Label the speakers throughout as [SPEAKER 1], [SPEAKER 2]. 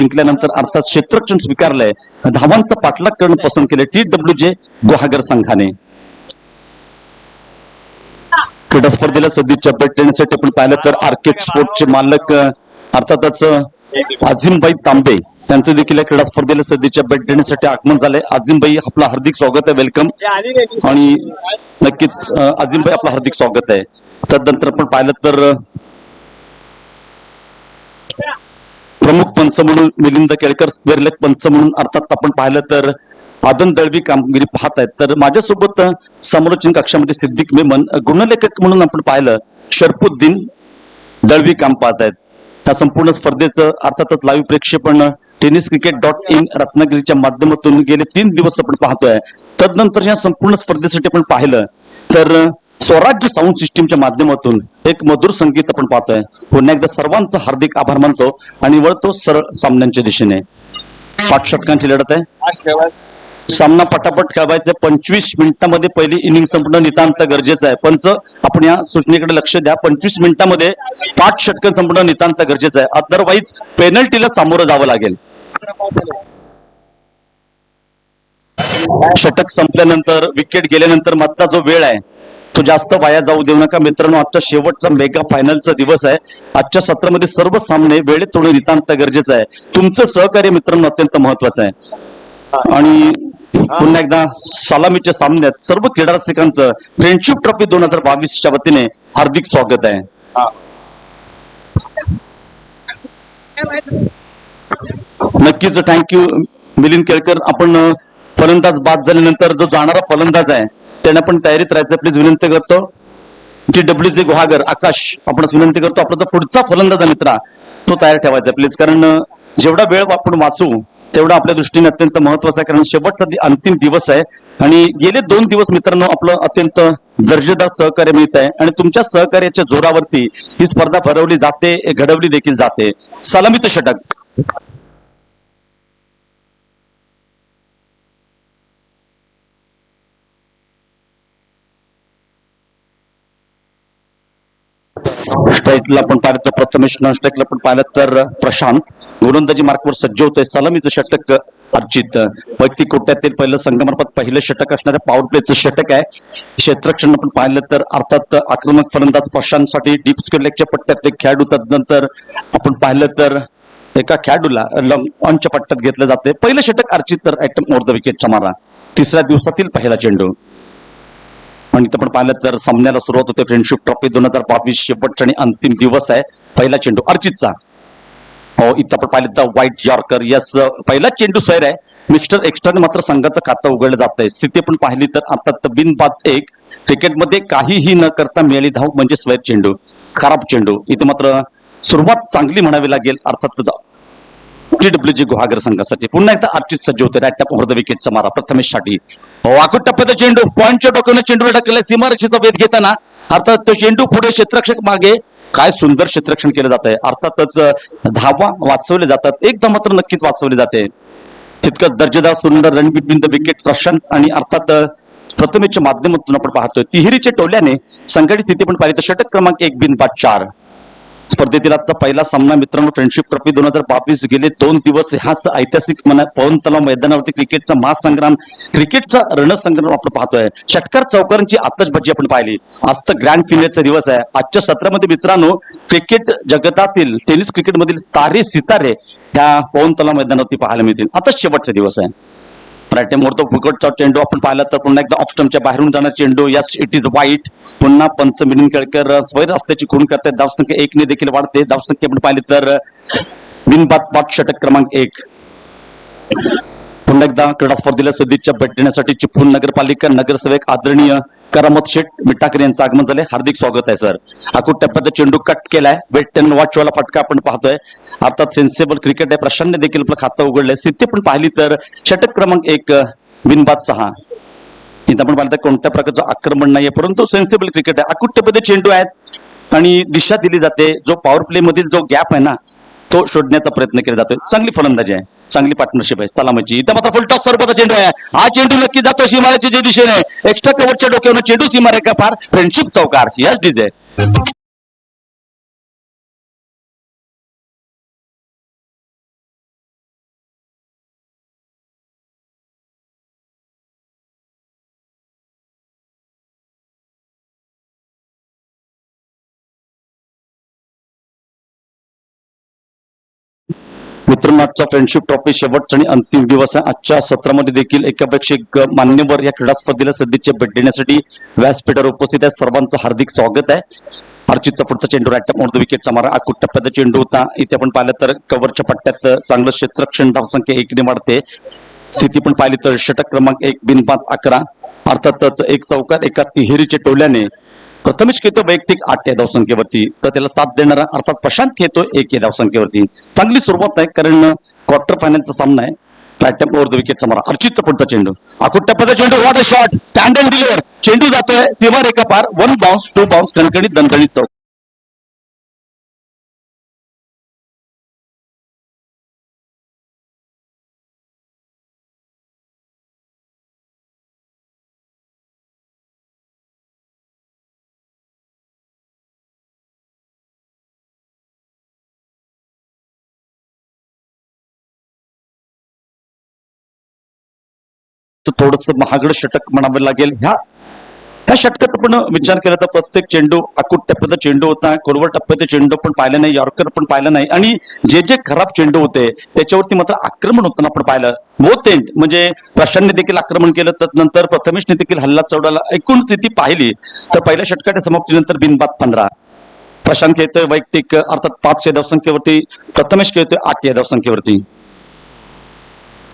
[SPEAKER 1] जिंकल्यानंतर अर्थात क्षेत्ररक्षण स्वीकारलंय, धावांचा पाठलाग करणं पसंत केले TWJ गुहागर संघाने. क्रीडा स्पर्धेला सदिच्छा भेट देण्यासाठी आपण पाहिलं तर आर्केड स्पोर्टचे मालक अर्थातच आझिमभाई तांबे त्यांचं देखील या क्रीडा स्पर्धेला सदिच्छा भेट देण्यासाठी आगमन झालंय. आझिमभाई आपलं हार्दिक स्वागत आहे, वेलकम. आणि नक्कीच आझिमभाई आपलं हार्दिक स्वागत आहे. त्यानंतर आपण पाहिलं तर प्रमुख पंच म्हणून मिलिंद केळकर, स्क्वेअरलेग पंच म्हणून अर्थात आपण पाहिलं तर आदन दळवी कामगिरी पाहत आहेत. तर माझ्यासोबत समालोचन कक्षामध्ये सिद्दीक मेमन, गुणलेखक म्हणून आपण पाहिलं शरफुद्दीन दळवी काम पाहत आहेत. या संपूर्ण स्पर्धेचं अर्थातच लाईव्ह प्रक्षेपण tenniscricket.in रत्नागिरीच्या माध्यमातून गेले 3 दिवस आपण पाहतोय. तदनंतर या संपूर्ण स्पर्धेसाठी आपण पाहिलं तर स्वराज्य साऊंड सिस्टीमच्या माध्यमातून एक मधुर संगीत आपण पाहतोय. पुन्हा एकदा सर्वांचा हार्दिक आभार मानतो आणि वळतो सरळ सामन्यांच्या दिशेने. 5 षटकांची लढत आहे. सामना पटापट खेळवायचा. 25 मिनिटांमध्ये पहिली इनिंग संपणं नितांत गरजेचं आहे. पंच आपण या सूचनेकडे लक्ष द्या. 25 मिनिटांमध्ये 5 षटकं संपणं नितांत गरजेचं आहे. अदरवाईज पेनल्टीला सामोरं जावं लागेल. षटक संपल्यानंतर, विकेट गेल्यानंतर मधला जो वेळ आहे तो जास्त वाया जाऊ देऊ नका मित्रांनो. आजचा शेवटचा मेगा फायनलचा दिवस आहे. आजच्या सत्रामध्ये सर्व सामने वेळेत होणं नितांत गरजेचं आहे. तुमचं सहकार्य मित्रांनो अत्यंत महत्वाचं आहे. आणि पुन्हा एकदा सलामीच्या सामन्यात सर्व क्रीडा रसिकांचं फ्रेंडशिप ट्रॉफी 2022च्या वतीने हार्दिक स्वागत आहे. नक्कीच थँक्यू मिलिंद केळकर. आपण फलंदाज बाद झाल्यानंतर जो जाणारा फलंदाज आहे त्याने पण तयारीत राहायचं प्लीज विनंती करतो. TWJ गुहागर आकाश आपण विनंती करतो आपला जो पुढचा फलंदाज मित्रा तो तयार ठेवायचा प्लीज. कारण जेवढा वेळ आपण वाचू तेवढा आपल्या दृष्टीने अत्यंत महत्वाचा आहे. कारण शेवटचा अंतिम दिवस आहे आणि गेले 2 दिवस मित्रांनो आपलं अत्यंत दर्जेदार सहकार्य मिळत आहे आणि तुमच्या सहकार्याच्या जोरावरती ही स्पर्धा भरवली जाते, घडवली देखील जाते. सलामीचं षटक. स्ट्राईकला आपण पाहिलं तर प्रथमेश, नॉन स्ट्राईकला आपण पाहिलं तर प्रशांत. गोलंदाजी मार्कवर सज्ज होतोय. सलामीचं षटक अर्जित. वैयक्तिक कोट्यातील पहिलं संघमार्फत पहिलं षटक असणाऱ्या पॉवर प्लेचं षटक आहे. क्षेत्ररक्षण आपण पाहिलं तर अर्थात आक्रमक फलंदाज प्रशांतसाठी डीप स्क्वेअरलेगच्या पट्ट्यातले खेळाडू. त्यानंतर आपण पाहिलं तर एका खेळाडूला ऑनच्या पट्ट्यात घेतलं जाते. पहिलं षटक अर्जित तर ऍटम ओव्हर द विकेटचा मारा. 3ऱ्या दिवसातील पहिला चेंडू. आणि आपण पाहिलं तर सामन्याला सुरुवात होते. फ्रेंडशिप ट्रॉफी 2022 शेवटचा आणि अंतिम दिवस आहे. पहिला चेंडू अर्जितचा. हो इथं आपण पाहिलं तर व्हाईट यॉर्कर. यस पहिला चेंडू सैर आहे. मिक्स्टर एक्स्ट्राने मात्र संघाचं खातं उघडलं जात आहे. स्थिती आपण पाहिली तर अर्थात बिनबाद 1. क्रिकेटमध्ये काहीही न करता मिळाली धाव म्हणजे स्वैर चेंडू. खराब चेंडू. इथं मात्र सुरुवात चांगली म्हणावी लागेल अर्थात TWJ गुहागर संघासाठी. पुन्हा एकदा अर्जित सज्ज होते. राईट टॅप ओव्हर द विकेटचा मारा प्रथमेशसाठी. आखूट टप्प्याचा चेंडू पॉईंटच्या डोक्याने चेंडू ढकलला. सीमारक्षेचा वेध घेताना अर्थात तो चेंडू पुढे क्षेत्ररक्षक मागे. काय सुंदर क्षेत्ररक्षण केलं जात आहे. अर्थातच धावा वाचवले जातात. एकदा मात्र नक्कीच वाचवले जाते. तितकं दर्जेदार सुंदर run between the wicket Prashant आणि अर्थात प्रथमेशच्या माध्यमातून आपण पाहतोय. तिहेरीच्या टोल्याने संघटित स्थिती पण पाहिली तर षटक क्रमांक 1 बिनबाद 4. स्पर्धेतील आजचा पहिला सामना मित्रांनो फ्रेंडशिप ट्रॉफी 2022. गेले 2 दिवस ह्याच ऐतिहासिक पवन तलाव मैदानावरती क्रिकेटचा महासंग्राम, क्रिकेटचा रणसंग्राम आपण पाहतोय. षटकार चौकारांची आतषबाजी आपण पाहिली. आज तर ग्रँड फिनालेचा दिवस आहे. आजच्या सत्रामध्ये मित्रांनो क्रिकेट जगतातील टेनिस क्रिकेटमधील तारे सितारे ह्या पवन तलाव मैदानावरती पाहायला मिळतील. आता शेवटचा दिवस आहे. राईट मोरतो फुकटचा चेंडू आपण पाहिला तर पुन्हा एकदा ऑफ स्टंपच्या बाहेरून जाणार चेंडू. यस इट इज वाईट. पुन्हा पंच मिलिंद केळकर स्वैर असल्याची खूण करतात. धावसंख्या 1 ने देखील वाढते. धावसंख्या आपण पाहिली तर बिनबाद 5 षटक क्रमांक 1. पुन्हा एकदा क्रीडा स्पर्धेला सदिच्छा भेट देण्यासाठी चिपळूण नगरपालिका नगरसेवक आदरणीय करामत शेठ मिठाकर यांचं आगमन झाले. हार्दिक स्वागत आहे सर. आखूट टप्प्याचा चेंडू कट केलाय. वेट 10 वॉचवाला फटका आपण पाहतोय. अर्थात सेन्सेबल क्रिकेट आहे. प्रशांतने देखील आपलं खातं उघडलंय. स्थिती पण पाहिली तर षटक क्रमांक 1 बिनबाद 6. इथं आपण पाहिलं तर कोणत्या प्रकारचं आक्रमण नाहीये परंतु सेन्सेबल क्रिकेट आहे. आखूट टप्प्याचे चेंडू आहेत आणि दिशा दिली जाते. जो पॉवर प्ले मधील जो गॅप आहे ना तो शोधण्याचा प्रयत्न केला जातोय. चांगली फलंदाजी आहे. चांगली पार्टनरशिप आहे सलामीची. इथं मात्र फुल टॉस स्वरूपाचा चेंडू आहे. हा चेंडू नक्की जातो सीमारेच्या जे दिशेने. एक्स्ट्रा कव्हरच्या डोक्यावर चेंडू सीमारेखा पार. फ्रेंडशिप चौकार. Yes DJ. मित्रांनो, आजचा फ्रेंडशिप ट्रॉफी शेवटचा आणि अंतिम दिवस आहे. आजच्या सत्रामध्ये देखील एकापेक्षा एक मान्यवर या क्रीडा स्पर्धेला सदिच्छा भेट देण्यासाठी व्यासपीठावर उपस्थित आहे. सर्वांचं हार्दिक स्वागत आहे. अर्चितचा पुढचा चेंडू राईट मोड विकेटचा मारा आकुट टप्प्याचा चेंडू होता. इथे आपण पाहिलं तर कव्हरच्या पट्ट्यात चांगलं क्षेत्ररक्षण, धावसंख्या 1ने वाढते. स्थिती पण पाहिली तर षटक क्रमांक 1 बिनबाद 11. अर्थातच एक चौकार एका तिहेरीच्या टोल्याने प्रथमेश खेळतो वैयक्तिक 8 या धावसंख्येवरती, तर त्याला साथ देणारा अर्थात प्रशांत खेळतो 1 या धावसंख्येवरती. चांगली सुरुवात आहे, कारण क्वार्टर फायनलचा सामना आहे. राईट ओव्हर द विकेटचा मारा अर्चितचा पुढचा चेंडू आकुट टप्प्याचा चेंडू. What a shot, stand and deliver. चेंडू जातोय सीमा रेखा पार. 1 बाउन्स 2 बाउन्स, कणकणीत दणदणीत चौक. थोडस महागड षटक म्हणावं लागेल. ह्या षटकात आपण विचार केला तर प्रत्येक चेंडू आकुट टप्प्याचा चेंडू होता. कोरवळ टप्प्याचे चेंडू पण पाहिले नाही, यॉर्कर पण पाहिलं नाही, आणि जे खराब चेंडू होते त्याच्यावरती मात्र आक्रमण होताना आपण पाहिलं. बोथ एंड म्हणजे प्रशांतने देखील आक्रमण केलं, त्यानंतर प्रथमेशने देखील हल्ला चढवला. एकूण स्थिती पाहिली तर पहिल्या षटकाच्या समाप्तीनंतर बिनबाद 15. प्रशांत खेळतोय वैयक्तिक अर्थात 5 या धावसंख्येवरती, प्रथमेश खेळतोय 8 या धावसंख्येवरती.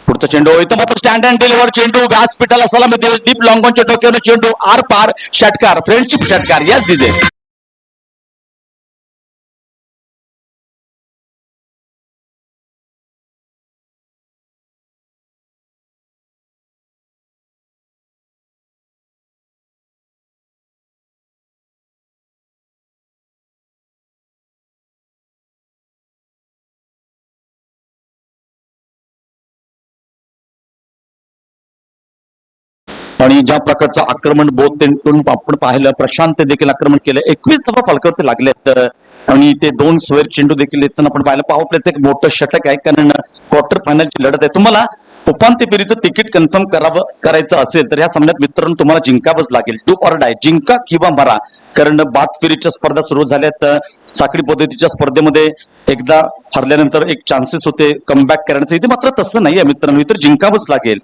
[SPEAKER 1] पुढचा चेंडू इथं मात्र स्टँड अँड डिलिव्हर चेंडू व्यासपीठाला सलामी देऊन डीप लॉंगॉनच्या डोक्यावर चेंडू आर पार. षटकार, फ्रेंडशिप षटकार. याच दिजे आणि ज्या प्रकारचं आक्रमण बोथ करून आपण पाहिलं, प्रशांत देखील आक्रमण केलं. 21 धावा फलकावरती लागलेत, आणि ते 2 स्क्वेअर चेंडू देखील येताना आपण पाहिलं. पॉवर प्लेचं एक मोठं षटक आहे, कारण क्वार्टर फायनलची लढत आहे. तुम्हाला उपांत्य फेरीचं तिकीट कन्फर्म करायचं असेल तर या सामन्यात मित्रांनो तुम्हाला जिंकावंच लागेल. डू ऑर डाय, जिंका किंवा मरा. कारण बाद फेरीच्या स्पर्धा सुरू झाल्यात. साखळी पद्धतीच्या स्पर्धेमध्ये एकदा हरल्यानंतर एक चान्सेस होते कमबॅक करण्याचं. इथे मात्र तसं नाहीये मित्रांनो, इतर जिंकावंच लागेल.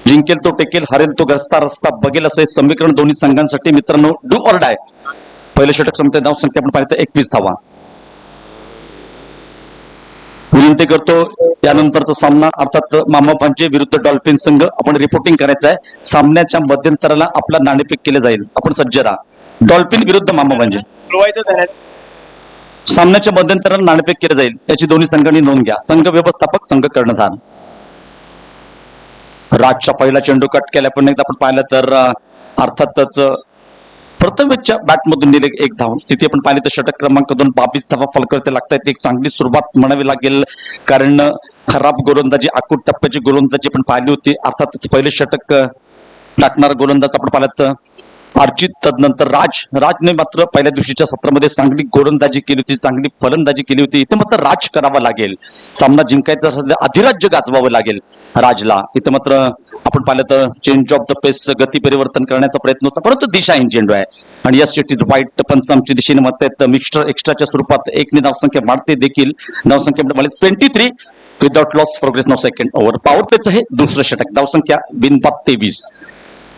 [SPEAKER 1] जिंकेल तो टेकेल, हरेल तो रस्ता बघेल, असं समीकरण दोन्ही संघांसाठी मित्रांनो. Do or die. पहिलं षटक संपते, धावसंख्या आपण पाहिलं तर 21 धावा. विनंती करतो यानंतरचा सामना अर्थात मामा पांचे विरुद्ध डॉल्फिन संघ आपण रिपोर्टिंग करायचं आहे. सामन्याच्या मध्यंतराला आपला नाणेफेक केले जाईल. आपण सज्ज राहा. डॉल्फिन विरुद्ध मामा पांचे सामन्याच्या मध्यंतराला नाणेफेक केले जाईल, याची दोन्ही संघांनी नोंद घ्या. संघ व्यवस्थापक, संघ कर्णधार. राजचा पहिला चेंडू कट केला, पण एकदा आपण पाहिलं तर अर्थातच प्रथमेशच्या बॅटमधून दिले 1 धाव. स्थिती आपण पाहिली तर षटक क्रमांक 2 22 धावा फलकावरती लागतात. एक चांगली सुरुवात म्हणावी लागेल, कारण खराब गोलंदाजी आकुट टप्प्याची गोलंदाजी पण पाहिली होती. अर्थातच पहिले षटक टाकणारा गोलंदाज आपण पाहिलं तर अर्चित, तदनंतर राजने मात्र पहिल्या दिवशीच्या सत्रामध्ये चांगली गोलंदाजी केली होती, चांगली फलंदाजी केली होती. इथे मात्र राज करावा लागेल. सामना जिंकायचा असेल तर अधिराज्य गाजवावं लागेल राजला. इथे मात्र आपण पाहिलं तर चेंज ऑफ द पेस, गती परिवर्तन करण्याचा प्रयत्न होता, परंतु दिशाहीन चेंडू आहे. आणि या शेतीत वाईट पंच आमच्या दिशेने मत आहेत. मिक्स्टर एक्स्ट्राच्या स्वरूपात 1 ने धावसंख्या वाढते देखील. धावसंख्या 23 without loss progress no second over. Power प्लेचं हे दुसरं षटक. धावसंख्या बिनबाद 23.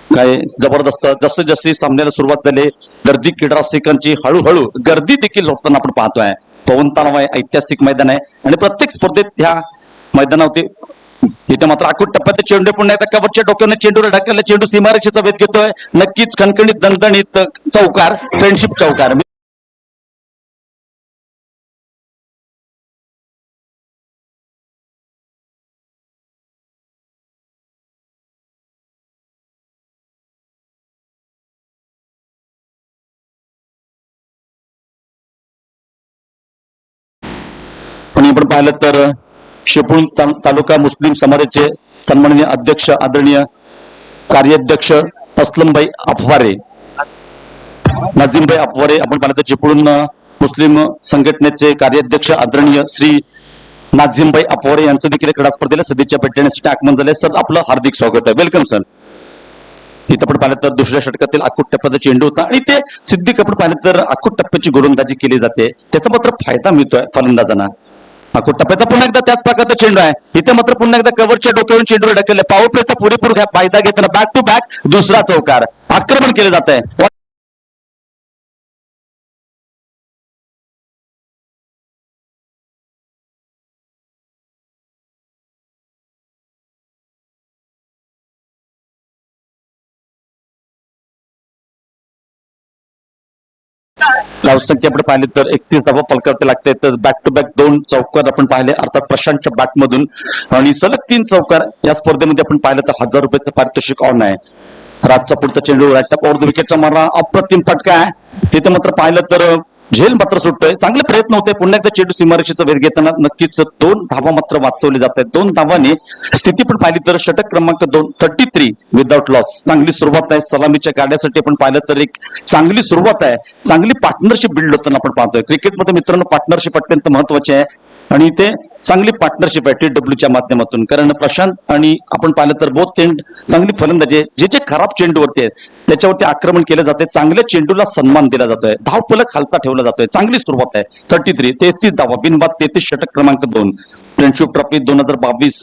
[SPEAKER 1] काय जबरदस्त. जसं जशी सामन्याला सुरुवात झाली, गर्दी क्रीडा रसिकांची हळूहळू गर्दी देखील होताना आपण पाहतोय. पवन तलाव आहे, ऐतिहासिक मैदान आहे, आणि प्रत्येक स्पर्धेत ह्या मैदानावरती इथे मात्र आकुट टप्प्यात चेंडू पुन्हा एकदा कवरच्या डोक्याने चेंडू ढकलला. चेंडू सीमारेषेचा वेध घेतोय. नक्कीच खणखणीत दणदणीत चौकार, फ्रेंडशिप चौकार. पण आपण पाहिलं तर शेपूळ तालुका मुस्लिम समाजाचे सन्माननीय अध्यक्ष आदरणीय कार्याध्यक्ष असलमभाई अफवारे, नाझीमभाई अफवारे, आपण पाहिलं तर चिपळूण मुस्लिम संघटनेचे कार्याध्यक्ष आदरणीय श्री नाझीमभाई अफवारे यांचं देखील क्रीडा स्पर्धेला सदिच्छा भेट देण्यासाठी आगमन झाले. सर, आपलं हार्दिक स्वागत आहे. Welcome sir. इथं आपण पाहिलं तर दुसऱ्या षटकातील आकुट टप्प्याचा चेंडू होता, आणि ते सिद्धी आपण पाहिलं तर आकुट टप्प्याची गोलंदाजी केली जाते, त्याचा मात्र फायदा मिळतोय फलंदाजांना. हा टप्प्याचा पुन्हा एकदा त्याच प्रकारचा चेंडू आहे. इथे मात्र पुन्हा एकदा कव्हरच्या डोक्यावरून चेंडू ढकलले. पॉवर प्लेचा पुरेपूर फायदा घेताना बॅक टू बॅक दुसरा चौकार. आक्रमण केले जात आहे. धावसंख्या आपण पाहिली तर 31 धावा पलकावते लागते. तर बॅक टू बॅक 2 चौकार आपण पाहिले अर्थात प्रशांतच्या बॅटमधून आणि सलग 3 चौकार या स्पर्धेमध्ये आपण पाहिलं तर 1000 रुपयाचं पारितोषिक ऑन आहे. राजचा पुढचा चेंडू राईट टॉप ओव्हर द विकेटचा मारा अप्रतिम फटका आहे. इथे मात्र पाहिलं तर झेल मात्र सुटतोय. चांगले प्रयत्न होते. पुन्हा एकदा चेंडू सीमारेषेचा वेध घेताना नक्कीच 2 धावा मात्र वाचवले जात आहेत. 2 धावांनी स्थिती पण पाहिली तर षटक क्रमांक 2 33 विदाउट लॉस. चांगली सुरुवात आहे. सलामीच्या गाड्यासाठी आपण पाहिलं तर एक चांगली सुरुवात आहे. चांगली पार्टनरशिप बिल्ड होताना आपण पाहतोय. क्रिकेटमध्ये मित्रांनो पार्टनरशिप अत्यंत महत्वाची आहे आणि इथे चांगली पार्टनरशिप आहे TWच्या माध्यमातून. कारण प्रशांत आणि आपण पाहिलं तर बोथ एंड चांगली फलंदाजी जे जे खराब चेंडूवरती आहेत त्याच्यावरती आक्रमण केले जाते. चांगल्या चेंडूला सन्मान दिला जातोय. धावफलक खालचा ठेवला जातोय. चांगली सुरुवात आहे. 33 धावा बिनबाद 33 षटक क्रमांक 2. फ्रेंडशिप ट्रॉफी 2022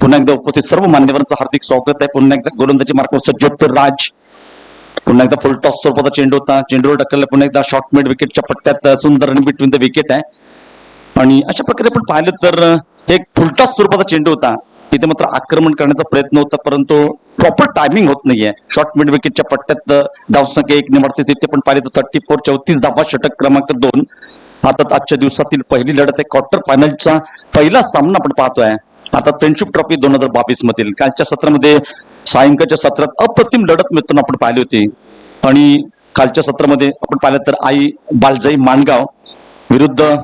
[SPEAKER 1] पुन्हा एकदा उपस्थित सर्व मान्यवरांचं हार्दिक स्वागत आहे. पुन्हा एकदा गोलंदाजी मार्गावर सज्जोत राज. पुन्हा एकदा फुल टॉस स्वरूपाचा चेंडू होता. चेंडूवर ढकलला. पुन्हा एकदा शॉर्ट मिड विकेटच्या पट्ट्यात सुंदर आणि बिटवीन द विकेट आहे. आणि अशा प्रकारे आपण पाहिलं तर एक फुलटॉस स्वरूपाचा चेंडू होता. इथे मात्र आक्रमण करण्याचा प्रयत्न होता परंतु प्रॉपर टायमिंग होत नाहीये. शॉर्ट मिड विकेटच्या पट्ट्यात धावसंख्या 1 निवडते. तिथे पण पाहिलं तर 34 धावा षटक क्रमांक 2. आता आजच्या दिवसातील पहिली लढत आहे. क्वार्टर फायनलचा पहिला सामना आपण पाहतोय. आता फ्रेंडशिप ट्रॉफी 2022 मधील कालच्या सत्रामध्ये सायंकाळच्या सत्रात अप्रतिम लढत मित्रांनो आपण पाहिली होती. आणि कालच्या सत्रामध्ये आपण पाहिलं तर आई बालजाई माणगाव विरुद्ध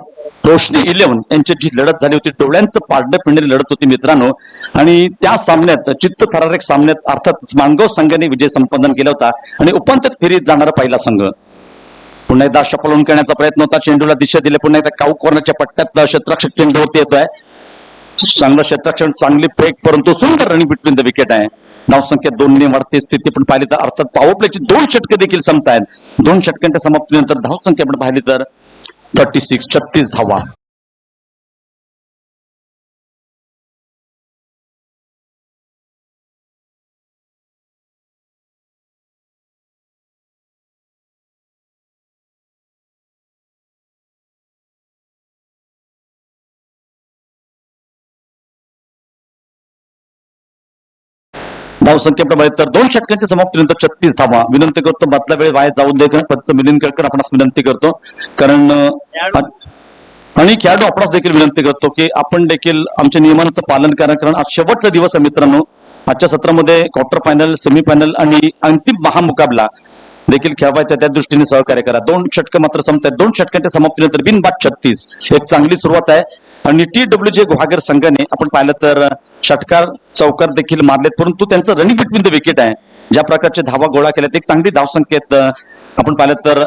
[SPEAKER 1] रोशनी 11 यांची जी लढत झाली होती डोळ्यांचं पारडं फिरणारी लढत होती मित्रांनो. आणि त्या सामन्यात चित्त थरारक सामन्यात अर्थात माणगाव संघाने विजय संपादन केला होता आणि उपांत्य फेरीत जाणारा पहिला संघ. पुन्हा एकदा शपलून करण्याचा प्रयत्न होता. चेंडूला दिशा दिली. पुन्हा एकदा काऊ कॉर्नरच्या पट्ट्यात क्षेत्ररक्षक चेंडूवरती येतोय. चांगलं क्षेत्ररक्षण चांगली फेक परंतु सुंदर रनिंग बिटवीन द विकेट आहे. धावसंख्या 2 ने वाढते. स्थिती पण पाहिली तर अर्थात पॉवर प्लेची 2 षटके देखील संपतायत. 2 षटकांच्या समाप्तीनंतर धावसंख्या आपण पाहिली तर 36 धावा. धावसंख्या प्रमाणे तर 2 षटकांच्या समाप्तीनंतर 36 धावा. विनंती करतो मधला वेळ वाया जाऊन दे. पंच मिलिंद केळकर आपणास विनंती करतो कारण आणि खेळाडू आपणास देखील विनंती करतो की आपण देखील आमच्या नियमांचं पालन करा. कारण आज शेवटचा दिवस आहे मित्रांनो. आजच्या सत्रामध्ये क्वार्टर फायनल सेमीफायनल आणि अंतिम महामुकाबला देखील खेळवायचा. त्या दृष्टीने सहकार्य करा. 2 षटक मात्र संपतात. 2 षटकांच्या समाप्तीनंतर बिनबाद 36. एक चांगली सुरुवात आहे. आणि TWJ गुहागर संघाने आपण पाहिलं तर षटकार चौकार देखील मारलेत परंतु त्यांचं रनिंग बिटवीन द विकेट आहे. ज्या प्रकारचे धावा गोळा केल्यात एक चांगली धावसंख्येत आपण पाहिलं तर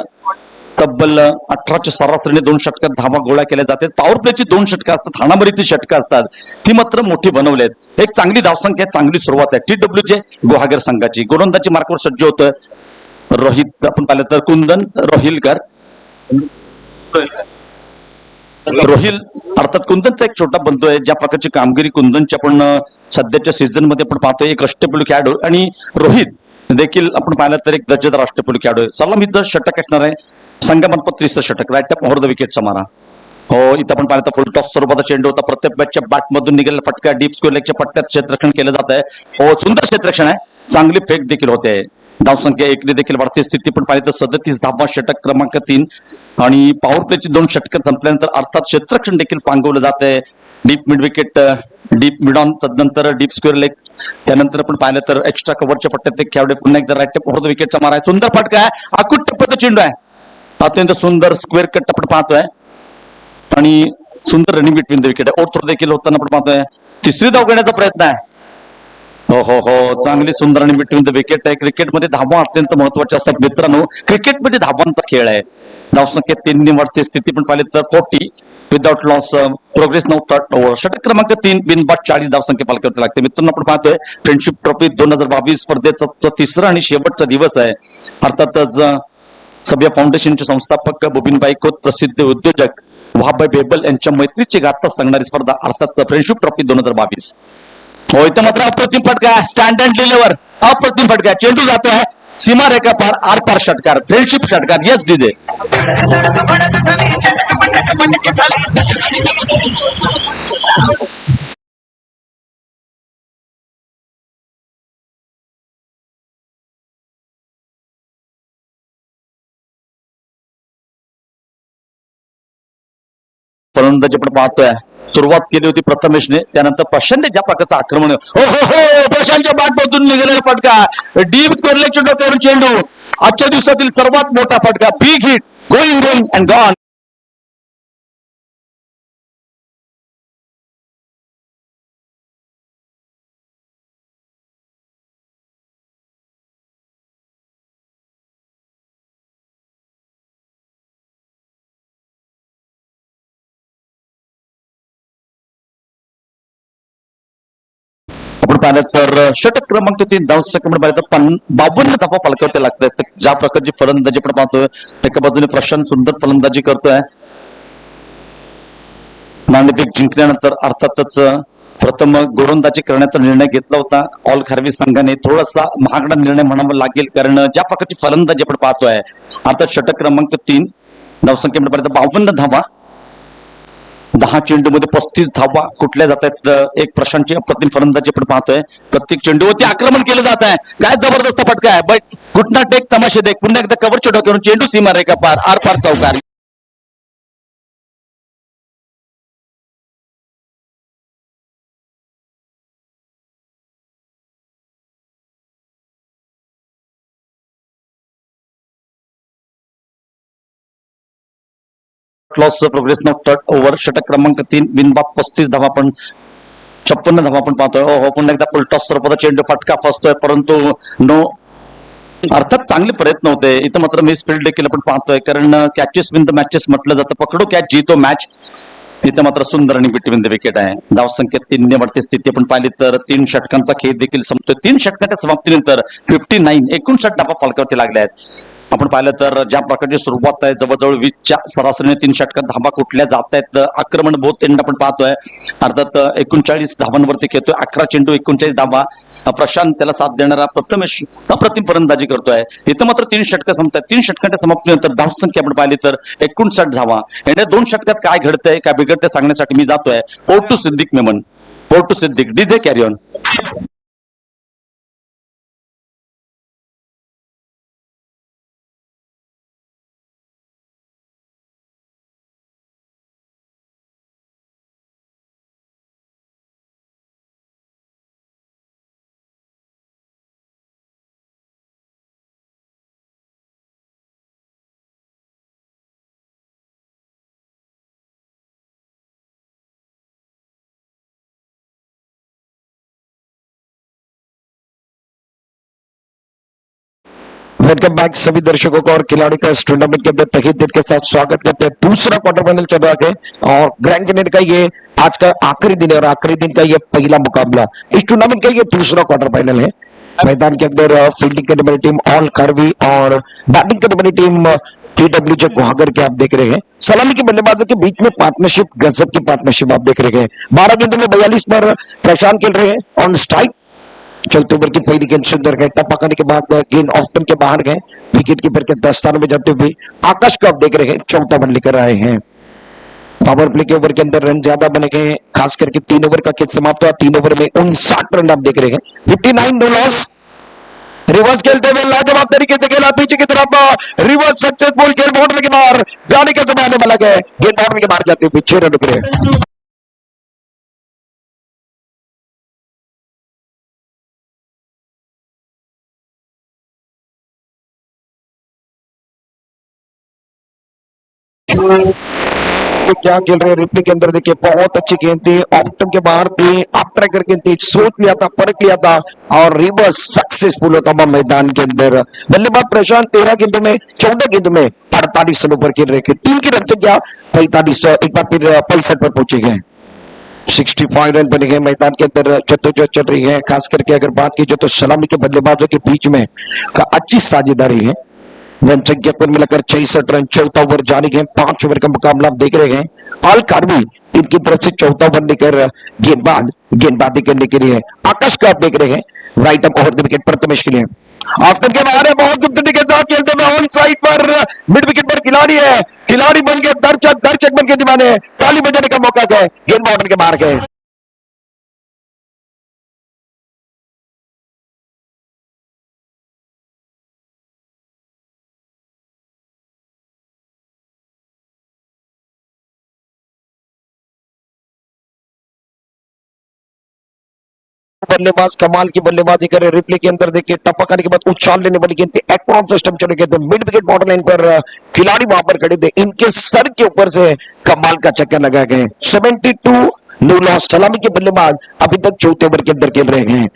[SPEAKER 1] तब्बल 18च्या सरासरीने 2 षटकात धावा गोळा केल्या जातात. पॉवर प्लेची 2 षटकं असतात. हाणामारीची षटकं असतात ती मात्र मोठी बनवलेत. एक चांगली धावसंख्या चांगली सुरुवात आहे TWJ गुहागर संघाची. गोलंदाजी मार्कावर सज्ज होतं रोहित. आपण पाहिलं तर कुंदन रोहिलकर रोहिल अर्थात कुंदनचा एक छोटा बंधू आहे. ज्या प्रकारची कामगिरी कुंदनची आपण सध्याच्या सीझन मध्ये आपण पाहतोय. एक अष्टपैलू खेळाडू आणि रोहित देखील आपण पाहिलं तर एक दर्जेदार अष्टपैलू खेळाडू आहे. सलामीचं षटक असणार आहे. संघामार्फत 30 षटक राईट टॉप ओव्हर द विकेटचा मारा. हो इथं आपण पाहिलं तर फुल टॉस स्वरूपाचा चेंडू होता. प्रत्येक बॅटच्या बॅटमधून निघालेला फटका डीप स्क्वेअर लेगच्या पट्ट्यात क्षेत्ररक्षण केलं जात आहे. हो सुंदर क्षेत्ररक्षण आहे. चांगली फेक देखील होते. धावसंख्या 1 ने देखील वाढते. स्थिती पण पाहिली तर 37 धावा षटक क्रमांक 3. आणि पॉवर प्लेची 2 षटकं संपल्यानंतर अर्थात क्षेत्ररक्षण देखील पांगवलं जात आहे. Deep mid wicket deep mid on तदनंतर डीप स्क्वेअर लेग. त्यानंतर आपण पाहिलं तर एक्स्ट्रा कव्हरच्या पट्ट्यात एक खेळाडू पुन्हा एकदा राईट ओव्हर द विकेटचा मारा आहे. सुंदर फटका आहे. आकुट टप्प्याचा चेंडू आहे. अत्यंत सुंदर स्क्वेअर कट आपण पाहतोय आणि सुंदर रनिंग बिटवीन द विकेट आहे. ओव्हर देखील होताना आपण पाहतोय. 3री धाव घेण्याचा प्रयत्न आहे. हो हो हो चांगली सुंदर आणि बिटवीन द विकेट आहे. क्रिकेटमध्ये धावा अत्यंत महत्वाच्या असतात मित्रांनो. क्रिकेट म्हणजे धावांचा खेळ आहे. धावसंख्या 3 ने वाढते. स्थिती पण पाहिली तर 40 without loss. Progress now 3rd over. षटक क्रमांक 3 बिनबाद 40 धावसंख्या पालकावरती लागते. मित्रांनो आपण पाहतोय फ्रेंडशिप ट्रॉफी 2022 स्पर्धेचा 3रा आणि शेवटचा दिवस आहे. अर्थातच सभ्य फाउंडेशनचे संस्थापक बोबिनबाई खोत प्रसिद्ध उद्योजक वहाबाई बेबल यांच्या मैत्रीची गाथा सांगणारी स्पर्धा अर्थात फ्रेंडशिप ट्रॉफी 2022. हो इथं मात्र अप्रतिम फटका स्टँड अँड डिलिव्हर, अप्रतिम फटका, चेंडू जातोय सीमा रेखा पार, आर पार षटकार, फ्रेंडशिप षटकार. Yes DJ. फलंदाजी आपण पाहतोय सुरुवात केली होती प्रथमेशने, त्यानंतर प्रशांतने ज्या प्रकारचं आक्रमण, हो हो हो प्रशांतच्या बॅटमधून निघालेला फटका, डीप स्क्वेअरलेगच्या डोक्यावरून चेंडू, आजच्या दिवसातील सर्वात मोठा फटका, big hit, going in and gone. आपण पाहिलं तर षटक क्रमांक 3 धाव सेकंड पाहिलं तर 52 धावा फलकावरती लागतात. ज्या प्रकारची फलंदाजी आपण पाहतोय, एका बाजूने प्रशांत सुंदर फलंदाजी करतोय. नाणेफेक जिंकल्यानंतर अर्थातच प्रथम गोलंदाजी करण्याचा निर्णय घेतला होता ऑल खारवी संघाने. थोडासा महागडा निर्णय म्हणावा लागेल, कारण ज्या प्रकारची फलंदाजी आपण पाहतोय, अर्थात षटक क्रमांक 3 धावसंख्येमध्ये पाहिलं तर 52 धावा, 10 चेंडूमध्ये 35 धावा कुठल्या जात आहेत. एक प्रशांतची अप्रतिम फलंदाजी आपण पाहतोय, प्रत्येक चेंडूवरती आक्रमण केलं जात आहे. काय जबरदस्त फटका आहे, बट घुटना टेक तमाशे देख, पुन्हा एकदा कव्हरच्या डोक्यावरून चेंडू सीमा रेखा पार, आर पार चौकार. Loss progress not third over, षटक क्रमांक 3 बिनबाद 35 धावा, पण 56 धावा आपण पाहतोय. हो पुन्हा एकदा फुल टॉस स्वरूपाचा चेंडू, फटका फसतोय परंतु नो, अर्थात चांगले प्रयत्न होते. इथं मात्र मिस फील्ड देखील आपण पाहतोय, कारण कॅचेस विन द मॅचेस म्हटलं जातं, पकडो कॅच जीतो मॅच. इथं मात्र सुंदर आणि बिटवीन द विकेट आहे. धाव संख्येत 3 ने वाढते स्थिती आपण पाहिली तर 3 षटकांचा खेळ देखील संपतोय. 3 षटकांच्या समाप्तीनंतर 59 धावा फलकावरती लागल्या आहेत. आपण पाहिलं तर ज्या प्रकारची सुरुवात आहे, जवळजवळ 20च्या सरासरीने 3 षटकात धावा कुठल्या जात आहेत. आक्रमण बहुत एंड आपण पाहतोय, अर्थात 39 धावांवरती खेळतोय, 11 चेंडू 39 धावा. प्रशांत त्याला साथ देणारा प्रथमेश अप्रतिम फलंदाजी करतोय. इथं मात्र 3 षटकं संपतात. 3 षटकांच्या समाप्तीनंतर धावसंख्या आपण पाहिली तर 59 धावा. येत्या 2 षटकात काय घडतंय काय बिघडतंय सांगण्यासाठी मी जातोय Portu Siddique Memon. Portu Siddique, DJ carry on.
[SPEAKER 2] Welcome back सभी दर्शकों को और खिलाड़ी का इस टूर्नामेंट के अंदर तहे दिल के साथ स्वागत करते हैं. दूसरा क्वार्टर फाइनल चल रहा है और ग्रैंड कैनेड का ये आज का आखिरी दिन है और आखिरी दिन का ये पहला मुकाबला. इस टूर्नामेंट का ये दूसरा क्वार्टर फाइनल है. मैदान के अंदर फील्डिंग करने वाली टीम ऑल करवी और बैटिंग करने वाली टीम TWJ गुहागर के आप देख रहे हैं. सलामी के बल्लेबाजों के बीच में पार्टनरशिप, गजब की पार्टनरशिप आप देख रहे हैं. 12 गेंदों में 42 पर प्रशांत खेल रहे हैं ऑन स्ट्राइक. चौथे ओवर की पहली गेंद सुंदर गए, टप्पा करने के बाद गेंद ऑफ स्टंप के बाहर गए, विकेट कीपर के दस्ताने में जाते हुए आकाश को आप देख रहे हैं चौथा रन लेकर आए हैं. पावर प्ले के ओवर के अंदर रन ज्यादा बने गए, खास करके 3 ओवर का खेल समाप्त हुआ. 3 ओवर में 59 रन आप देख रहे हैं. 59 नो लॉस. रिवर्स खेलते हुए लाजवाब तरीके से खेला पीछे की तरफ, रिवर्स सक्सेसफुल खेल बाउंड्री के बाहर जाने का समय आने वाला है. गेंद बाउंड्री के बाहर जाते हुए 6 रन रहे. तो क्या खेल रहे हैं रिप्ले के अंदर देखिए, बहुत अच्छी गेंद थी, ऑफ स्टंप के बाहर थी, आप ट्रैकर गेंद थी, सोच लिया था, परख लिया था और रिवर्स सक्सेसफुल होता हुआ मैदान के अंदर. बल्लेबाज प्रशांत 13 गेंदों में 14 गेंदों में 48 रनों पर खेल रहे थे. टीम की रन संख्या 45, एक बार फिर 65 पर पहुंचे गए. 65 रन बने गए. मैदान के अंदर जद्दोजहद चल रही है. खास करके अगर बात की जाए तो सलामी के बल्लेबाजों के बीच में का अच्छी साझेदारी है. जनसंख्या कुल मिलाकर 66 रन, चौथा ओवर जारी है, 5 ओवर का मुकाबला आप देख रहे हैं। ऑल कार्बी इनकी तरफ से चौथा ओवर लेकर गेंदबाजी करने के लिए आकाश का आप देख रहे हैं right up over the wicket Prathamesh के लिए। आफ्टर के बाहर है, बहुत गुप्तनी के साथ खेलते हुए ऑन साइड पर मिड विकेट पर खिलाड़ी है, खिलाड़ी बन के दर्शक बन के दीवाने, ताली बजाने का मौका है, गेंद बाउंड्री के बाहर गए। बल्लेबाज कमाल की बल्लेबाजी करे, रिप्ले के अंदर देखिए टप्पा करने के बाद उछाल लेने वाली गेंद पे अक्रॉस सिस्टम चले गए थे, मिड विकेट बॉर्डर लाइन पर खिलाड़ी वहां पर खड़े थे, इनके सर के ऊपर से कमाल का चक्कर लगा गए। 72 नो लॉस, सलामी के बल्लेबाज अभी तक चौथे ओवर के अंदर खेल रहे हैं,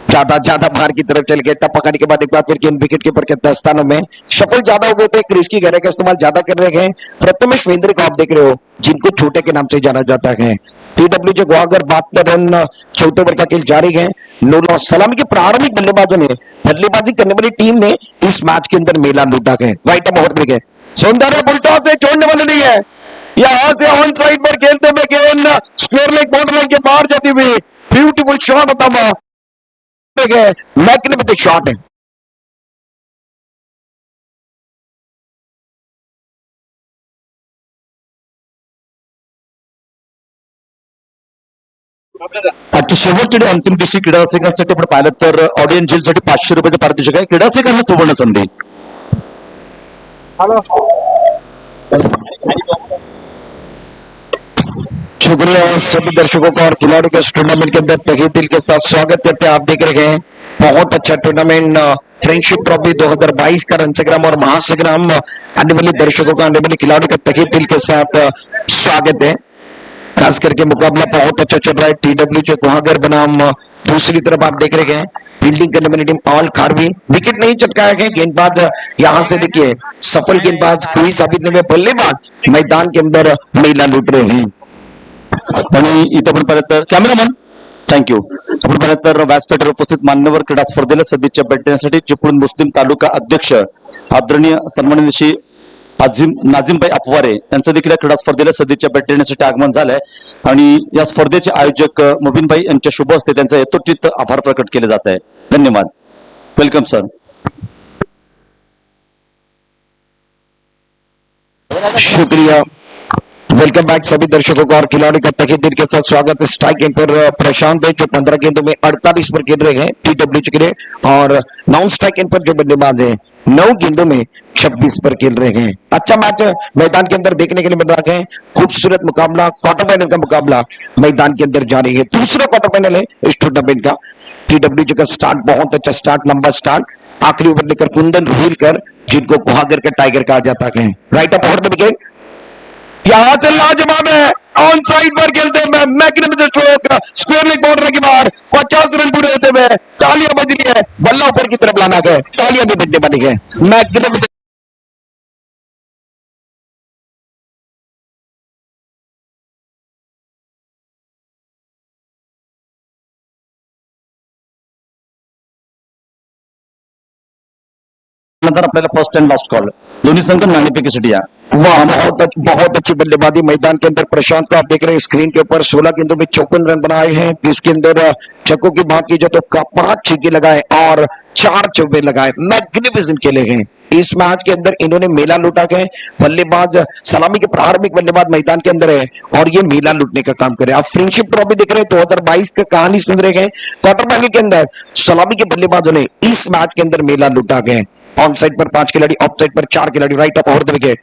[SPEAKER 2] ज्यादा ज्यादा बाहर की तरफ चल गए, टप्पा करने के बाद एक बार फिर गेंद विकेट कीपर के दस्तानों में सफल ज्यादा हो गए थे, क्रीज की गहराई का इस्तेमाल ज्यादा कर रहे हैं। प्रथमेश वेंद्र को आप देख रहे हो, जिनको छोटे के नाम से जाना जाता है। टीडब्ल्यूजे गुवाहागर 72 रन, चौथे ओवर का खेल जारी है, नो लॉस। सलामी के प्रारंभिक बल्लेबाजों ने, बल्लेबाजी करने वाली टीम ने इस मैच के अंदर मेला लूटा है। राइट अप ओवर विकेट, सौंदर्य बुलटॉस से छोड़ने वाले नहीं है, यहां से ऑन साइड पर खेलते हुए गेंद स्क्वायर लेग बॉर्डर लाइन के बाहर जाती हुई, ब्यूटीफुल शॉट होता हुआ, मैग्निफिक शॉट है।
[SPEAKER 1] आजच्या शेवटच्या अंतिम दिवशी क्रीडा रसिकांसाठी आपण पाहिलं तर ऑडियन्स झीलसाठी 500 रुपयाचे पारितोषिक आहे. क्रीडा रसिकांना सुवर्ण संधी.
[SPEAKER 2] शुक्रिया सभी दर्शकों का और खिलाड़ियों का इस टूर्नामेंट के अंदर तहे दिल के साथ स्वागत करते हैं। आप देख रहे हैं बहुत अच्छा टूर्नामेंट, फ्रेंडशिप ट्रॉफी 2022 का रणसंग्राम और महासंग्राम, आने वाले दर्शकों का, आने वाले खिलाड़ियों का तहे दिल के साथ स्वागत है। खास करके मुकाबला बहुत अच्छा चल रहा है, टीडब्ल्यूजे गुवाहागर बनाम दूसरी तरफ आप देख रहे हैं फील्डिंग करने वाली टीम ऑल खारवी, विकेट नहीं चटकाया गया, गेंदबाज यहां से देखिए सफल गेंदबाज कोई साबित नहीं हुए, बल्लेबाज मैदान के अंदर मेला लूट रहे हैं।
[SPEAKER 1] आणि इथं आपण पाहिलं तर कॅमेरामन थँक्यू. आपण पाहिलं तर व्यासपीठावर उपस्थित मान्यवर क्रीडा स्पर्धेला सदिच्छा भेट देण्यासाठी चिपळूण मुस्लिम तालुका अध्यक्ष आदरणीय सन्माननीय नाझीमभाई अफवारे यांचं देखील या क्रीडा स्पर्धेला सदिच्छा भेट देण्यासाठी आगमन झालंय आणि या स्पर्धेचे आयोजक मुबीनभाई यांच्या शुभ हस्ते त्यांचा यथोचित आभार प्रकट केले जात आहे. धन्यवाद. Welcome sir.
[SPEAKER 2] शुक्रिया, वेलकम बैक सभी दर्शकों का और खिलाड़ी का तहे दिल के साथ स्वागत है। स्ट्राइक एंड पर प्रशांत है जो 15 गेंदों में 48 पर खेल रहे हैं टीडब्ल्यू के लिए, और नॉन स्ट्राइक एंड पर जो बल्लेबाज है 9 गेंदों में 26 पर खेल रहे हैं। अच्छा मैच मैदान के अंदर देखने के लिए मिल रहा है, खूबसूरत मुकाबला, क्वार्टर फाइनल का मुकाबला मैदान के अंदर जारी है, दूसरा क्वार्टर फाइनल है इस टूर्नामेंट का। टीडब्ल्यू का स्टार्ट बहुत अच्छा स्टार्ट, लंबा स्टार्ट, आखिरी ओवर लेकर कुंदन रोहिलकर, जिनको गुहागर का टाइगर कहा जाता है। Right up over the wicket, यहां से लाजवाब है, ऑन साइड पर खेलते हुए magnificent stroke, square leg border के बाहर 50 रन पूरे होते हुए तालियां बज रही है, बल्ला ऊपर की तरफ लाना गया, तालियां भी बजने वाली है। मैग्निफिसेंट
[SPEAKER 1] नंतर आपल्याला फर्स्ट अँड लास्ट कॉल, दोन्ही संघ नाणेफेकीसाठी या.
[SPEAKER 2] वाह, बहुत अच्छी बल्लेबाजी मैदान के अंदर। प्रशांत को आप देख रहे हैं स्क्रीन के ऊपर, 16 गेंदों में 54 रन बनाए हैं, जिसके अंदर छक्कों की बात की जाए तो 5 छक्के लगाए और 4 चौके लगाए, मैग्निफिसेंट खेले हैं। इस मैच के अंदर इन्होंने मेला लूटा है, बल्लेबाज सलामी के प्रारंभिक बल्लेबाज मैदान के अंदर है और ये मेला लूटने का काम करे। आप फ्रेंडशिप ट्रॉफी देख रहे हैं, 2022 का कहानी सुन रहे हैं, क्वार्टर फाइनल के अंदर सलामी के बल्लेबाजों ने इस मैच के अंदर मेला लूटा है। ऑन साइड पर 5 खिलाड़ी, ऑफ साइड पर 4 खिलाड़ी, right up over the wicket.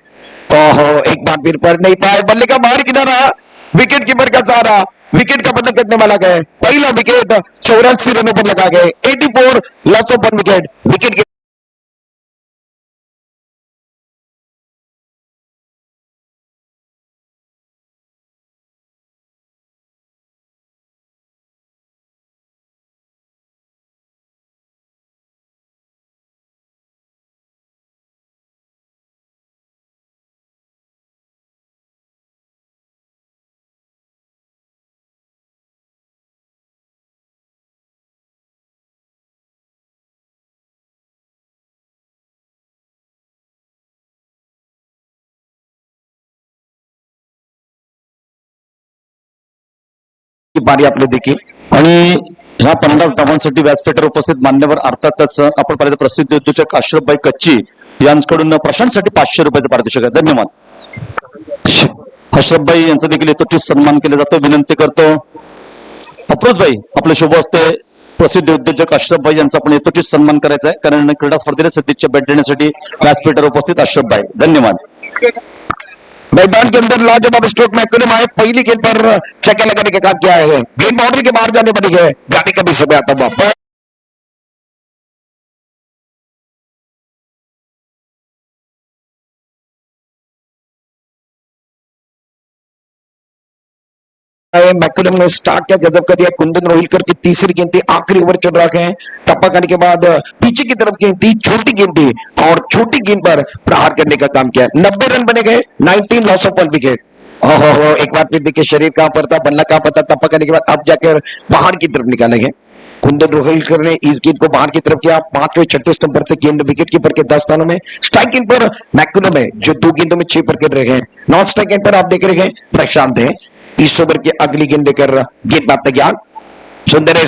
[SPEAKER 2] ओहो, एक बार फिर पर नहीं पाए, बल्ले का बाहर किनारा, विकेट कीपर का सहारा, विकेट का बदला करने वाला गए, पहला विकेट 84 रनों पर लगा गए, 84 लॉस ऑफ 1 विकेट, विकेट पारी आपली देखी
[SPEAKER 1] आणि ह्या 50 धावांसाठी व्यासपीठावर उपस्थित मान्यवर अर्थातच आपण पाहिलं प्रसिद्ध उद्योजक अशरफभाई कच्ची यांच्याकडून प्रशांतसाठी 500 रुपयाचं पारितोषिक आहे. धन्यवाद. अशरफभाई यांचा देखील यथोचित सन्मान केला जातो. विनंती करतो अफरोजभाई आपले शुभ असते प्रसिद्ध उद्योजक अशरफभाई यांचा आपण यथोचित सन्मान करायचा आहे, कारण क्रीडा स्पर्धेला सदिच्छा भेट देण्यासाठी व्यासपीठावर उपस्थित अशरफभाई. धन्यवाद.
[SPEAKER 2] मैदान के अंदर लाजवाब स्ट्रोक मैकुलम आए, पहली गेंद पर छक्का लगाने का काम किया है, गेंद बाउंड्री के बाहर जाने पड़ी है, गाड़ी का भी समय आता वापस मैकुलम ने स्टार्ट किया, गजब कर दिया. कुंदन रोहिलकर की तीसरी गेंद थी, आखिरी ओवर चल रहा है. टप्पा करने के बाद पीछे की तरफ गेंद थी, छोटी गेंद थी और छोटी गेंद पर प्रहार करने का काम किया. 90 रन बने गए, 19 लॉस ऑफ 1 विकेट. ओहो, एक बार फिर देखिए शरीर कहां पर था, बल्ला कहां पर था. टप्पा करने के बाद अब जाकर बाहर की तरफ निकालेंगे. कुंदन रोहिलकर ने इस गेंद को बाहर की तरफ किया. 5वें 6ठे स्टंप पर से गेंद विकेट कीपर के 10 स्थानों में. स्ट्राइक गेंद पर मैकुलम है जो 2 गेंदों में 6 विकेट रहे हैं. नॉन स्ट्राइक गेंद पर आप देख रहे हैं प्रशांत है. इस ओवर की अगली गेंद लेकर गेंदबाज तैयार. सुंदर है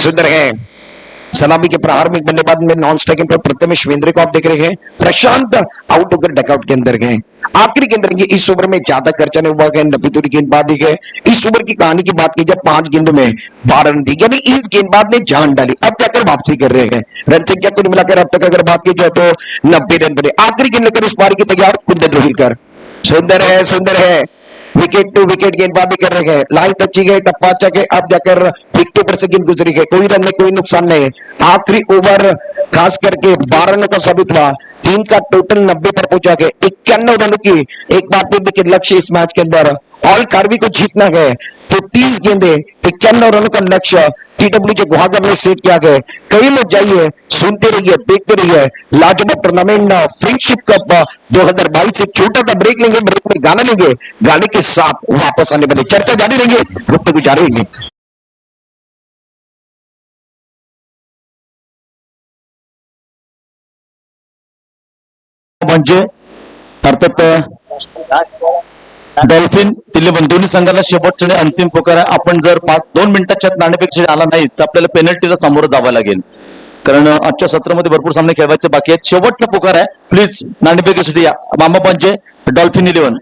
[SPEAKER 2] सलामी के प्रहार में बल्लेबाज में नॉन स्ट्राइकिंग पर प्रथमेश वेंद्रे को आप देख रहे हैं. प्रशांत आउट होकर डकआउट के अंदर गए. आखिरी गेंद रहेंगे. इस ओवर में ज्यादा खर्चा नहीं हुआ है, 90 दूरी गेंदबाजी है. इस ओवर की कहानी की बात की जाए 5 गेंदों में 12 रन दी, यानी इस गेंदबाज ने जान डाली. अब जाकर वापसी कर रहे हैं. रन संख्या कुल मिलाकर अब तक अगर बात की जाए तो 90 रन बने. आखिरी गेंद लेकर इस पारी की तैयार कुंदन रोहिलकर. सुंदर है विकेट टू विकेट गेंदबाजी कर रहे हैं. लाइन अच्छी गई, टप्पा अच्छा गए. अब जाकर विकेट पर से गेंद गुजरी है, कोई रन नहीं, कोई नुकसान नहीं. आखिरी ओवर खास करके 12 रनों का साबित हुआ. टीम का टोटल 90 पर पहुंचा गया. 51 रनों की एक बार फिर देखिए लक्ष्य इस मैच के अंदर. ऑल कार्बी को जीतना है तो 30 गेंदे 51 रनों का लक्ष्य टीडब्ल्यू के गुहागर में सेट किया गया. कई लोग जाइए, सुनते रहिए, देखते रहिए. लाजवाब टूर्नामेंट फ्रेंडशिप कप 2022. एक छोटा सा ब्रेक लेंगे, ब्रेक में गाना लेंगे, गाने के साथ वापस आने वाले चर्चा जारी रहेंगे, गुफ्तगू जारी रहेंगे.
[SPEAKER 1] म्हणजे अर्थात डॉल्फिन 11 दोन्ही संघाला शेवटचा आणि अंतिम पुकार आहे. आपण जर 2 मिनिटाच्या नाणेपेक्षा आला नाही तर आपल्याला पेनल्टीला सामोरं जावं लागेल, कारण आजच्या सत्रामध्ये भरपूर सामने खेळवायचे बाकी आहेत. शेवटचा पुकार आहे, प्लीज नाणेफेकीसाठी या. मामा पंचे डॉल्फिन 11.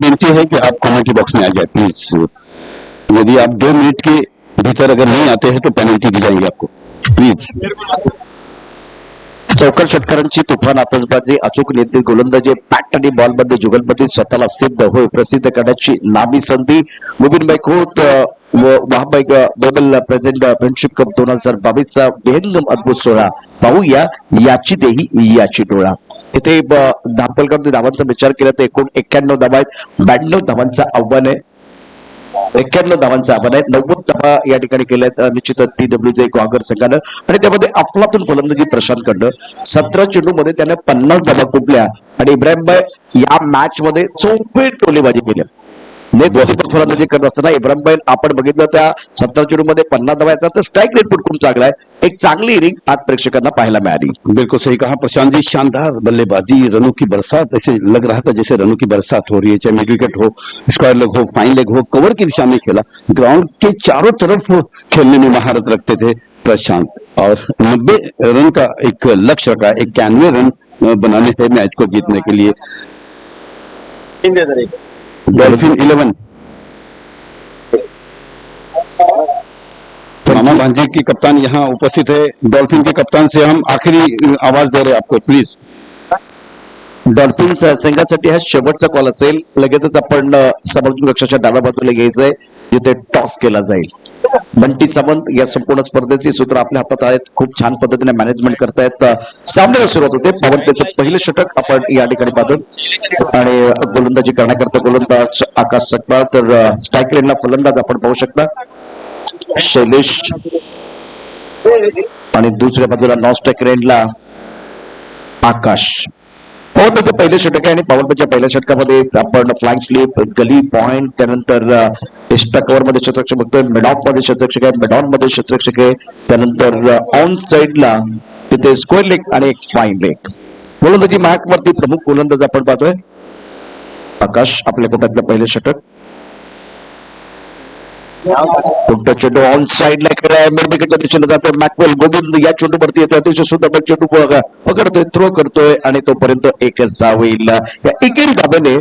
[SPEAKER 3] विनती है कि आप कमेंट्री बॉक्स में आ जाए प्लीज. यदि आप 2 मिनट के भीतर अगर नहीं आते हैं तो पेनल्टी दी जाएगी आपको, प्लीज.
[SPEAKER 2] चौकार षटकारांची तुफान आतषबाजी, अचूक नेते गोलंदाजी, पॅट आणि बॉल मध्ये जुगलमध्ये स्वतःला सिद्ध होय प्रसिद्ध करण्याची नामी संधी. मुबीन खोत व वहाबाई बबल प्रेझेंट फ्रेंडशिप कप 2022चा बेहद अद्भुत सोहळा पाहूया. याची देही याची डोळा. इथे धापलकर धावांचा विचार केला तर एकूण 91 धावा आहेत. 92 धावांचं आव्हान आहे. 91 धावांचं आव्हान आहे. 90 धावा या ठिकाणी केल्यात निश्चितच टीडब्ल्यूचे गुहागर संघानं. आणि त्यामध्ये अफलातून फलंदाजी प्रशांत कडनं 17 चेंडूमध्ये त्याने 50 धावा कुठल्या आणि इब्राहिम भाई या मॅच मध्ये 44 टोलेबाजी केल्या. फलंदाजी करत असताना इब्राहिम भाई आपण बघितलं त्या 17 चेंडूमध्ये 50 धावायचा तर स्ट्राइक रेट पण खूप चांगला आहे. एक चांगली इनिंग आज प्रेक्षकांना पाहायला मिळाली.
[SPEAKER 3] बिल्कुल सही कहा प्रशांत जी. शानदार बल्लेबाजी, रनों की बरसात. ऐसे लग रहा था जैसे रनों की बरसात हो रही है, चाहे मिड विकेट हो, स्क्वायर लेग हो, फाइन लेग हो, कवर की दिशा में खेला. ग्राउंड के चारों तरफ खेलने में महारत रखते थे प्रशांत, और 90 रन का एक लक्ष्य रखा, 91 रन बनाने थे मैच को जीतने के लिए. डॉल्फिन 11. मामा भांजे की कप्तान यहाँ उपस्थित है. डॉल्फिन के कप्तान से हम आखिरी आवाज दे रहे हैं आपको, प्लीज.
[SPEAKER 1] डॉल्फिन संघासाठी हा शेवटचा कॉल असेल. लगेचच आपण समोरून कक्षाच्या डाव्या बाजूला घ्यायचंय जिथे टॉस केला जाईल. बंटी सावंत या संपूर्ण स्पर्धेची सूत्र आपल्या हातात आहेत. खूप छान पद्धतीने मॅनेजमेंट करतायत. सामन्याला सुरुवात होते. पवन प्लेचं पहिलं षटक आपण या ठिकाणी पाहतो आणि गोलंदाजी करण्याकरता गोलंदाज आकाश सकपाळ, तर स्ट्राईक रेनला फलंदाज आपण पाहू शकता शैलेश, आणि दुसऱ्या बाजूला नॉन स्ट्राईक रेनला आकाश. पवनचं पहिलं षटक आहे आणि पवनच्या पहिल्या षटकामध्ये आपण फ्लॅग स्लिप, गली पॉइंट, त्यानंतर एक्स्ट्रा कव्हर मध्ये शतरक्षक बघतोय, मिडॉप मध्ये शतरक्षक आहे, मिडॉन मध्ये शतरक्षक आहे, त्यानंतर ऑन साइडला तिथे स्क्वेअर लेग आणि एक फाईन लेग. गोलंदाजी मॅट वरती प्रमुख गोलंदाज आपण पाहतोय आकाश. आपल्या कोट्यातलं पहिलं षटक, चेंडू ऑन साइड ला खेळाय, मिडविकेटच्या दिशेने जातोय. मॅकवेल गोविंद या चेंडूवरती येतोय, अतिशय सुंदर चेंडू पकडतोय, थ्रो करतोय आणि तोपर्यंत एकच धाव होईल. या एकेरी धाब्याने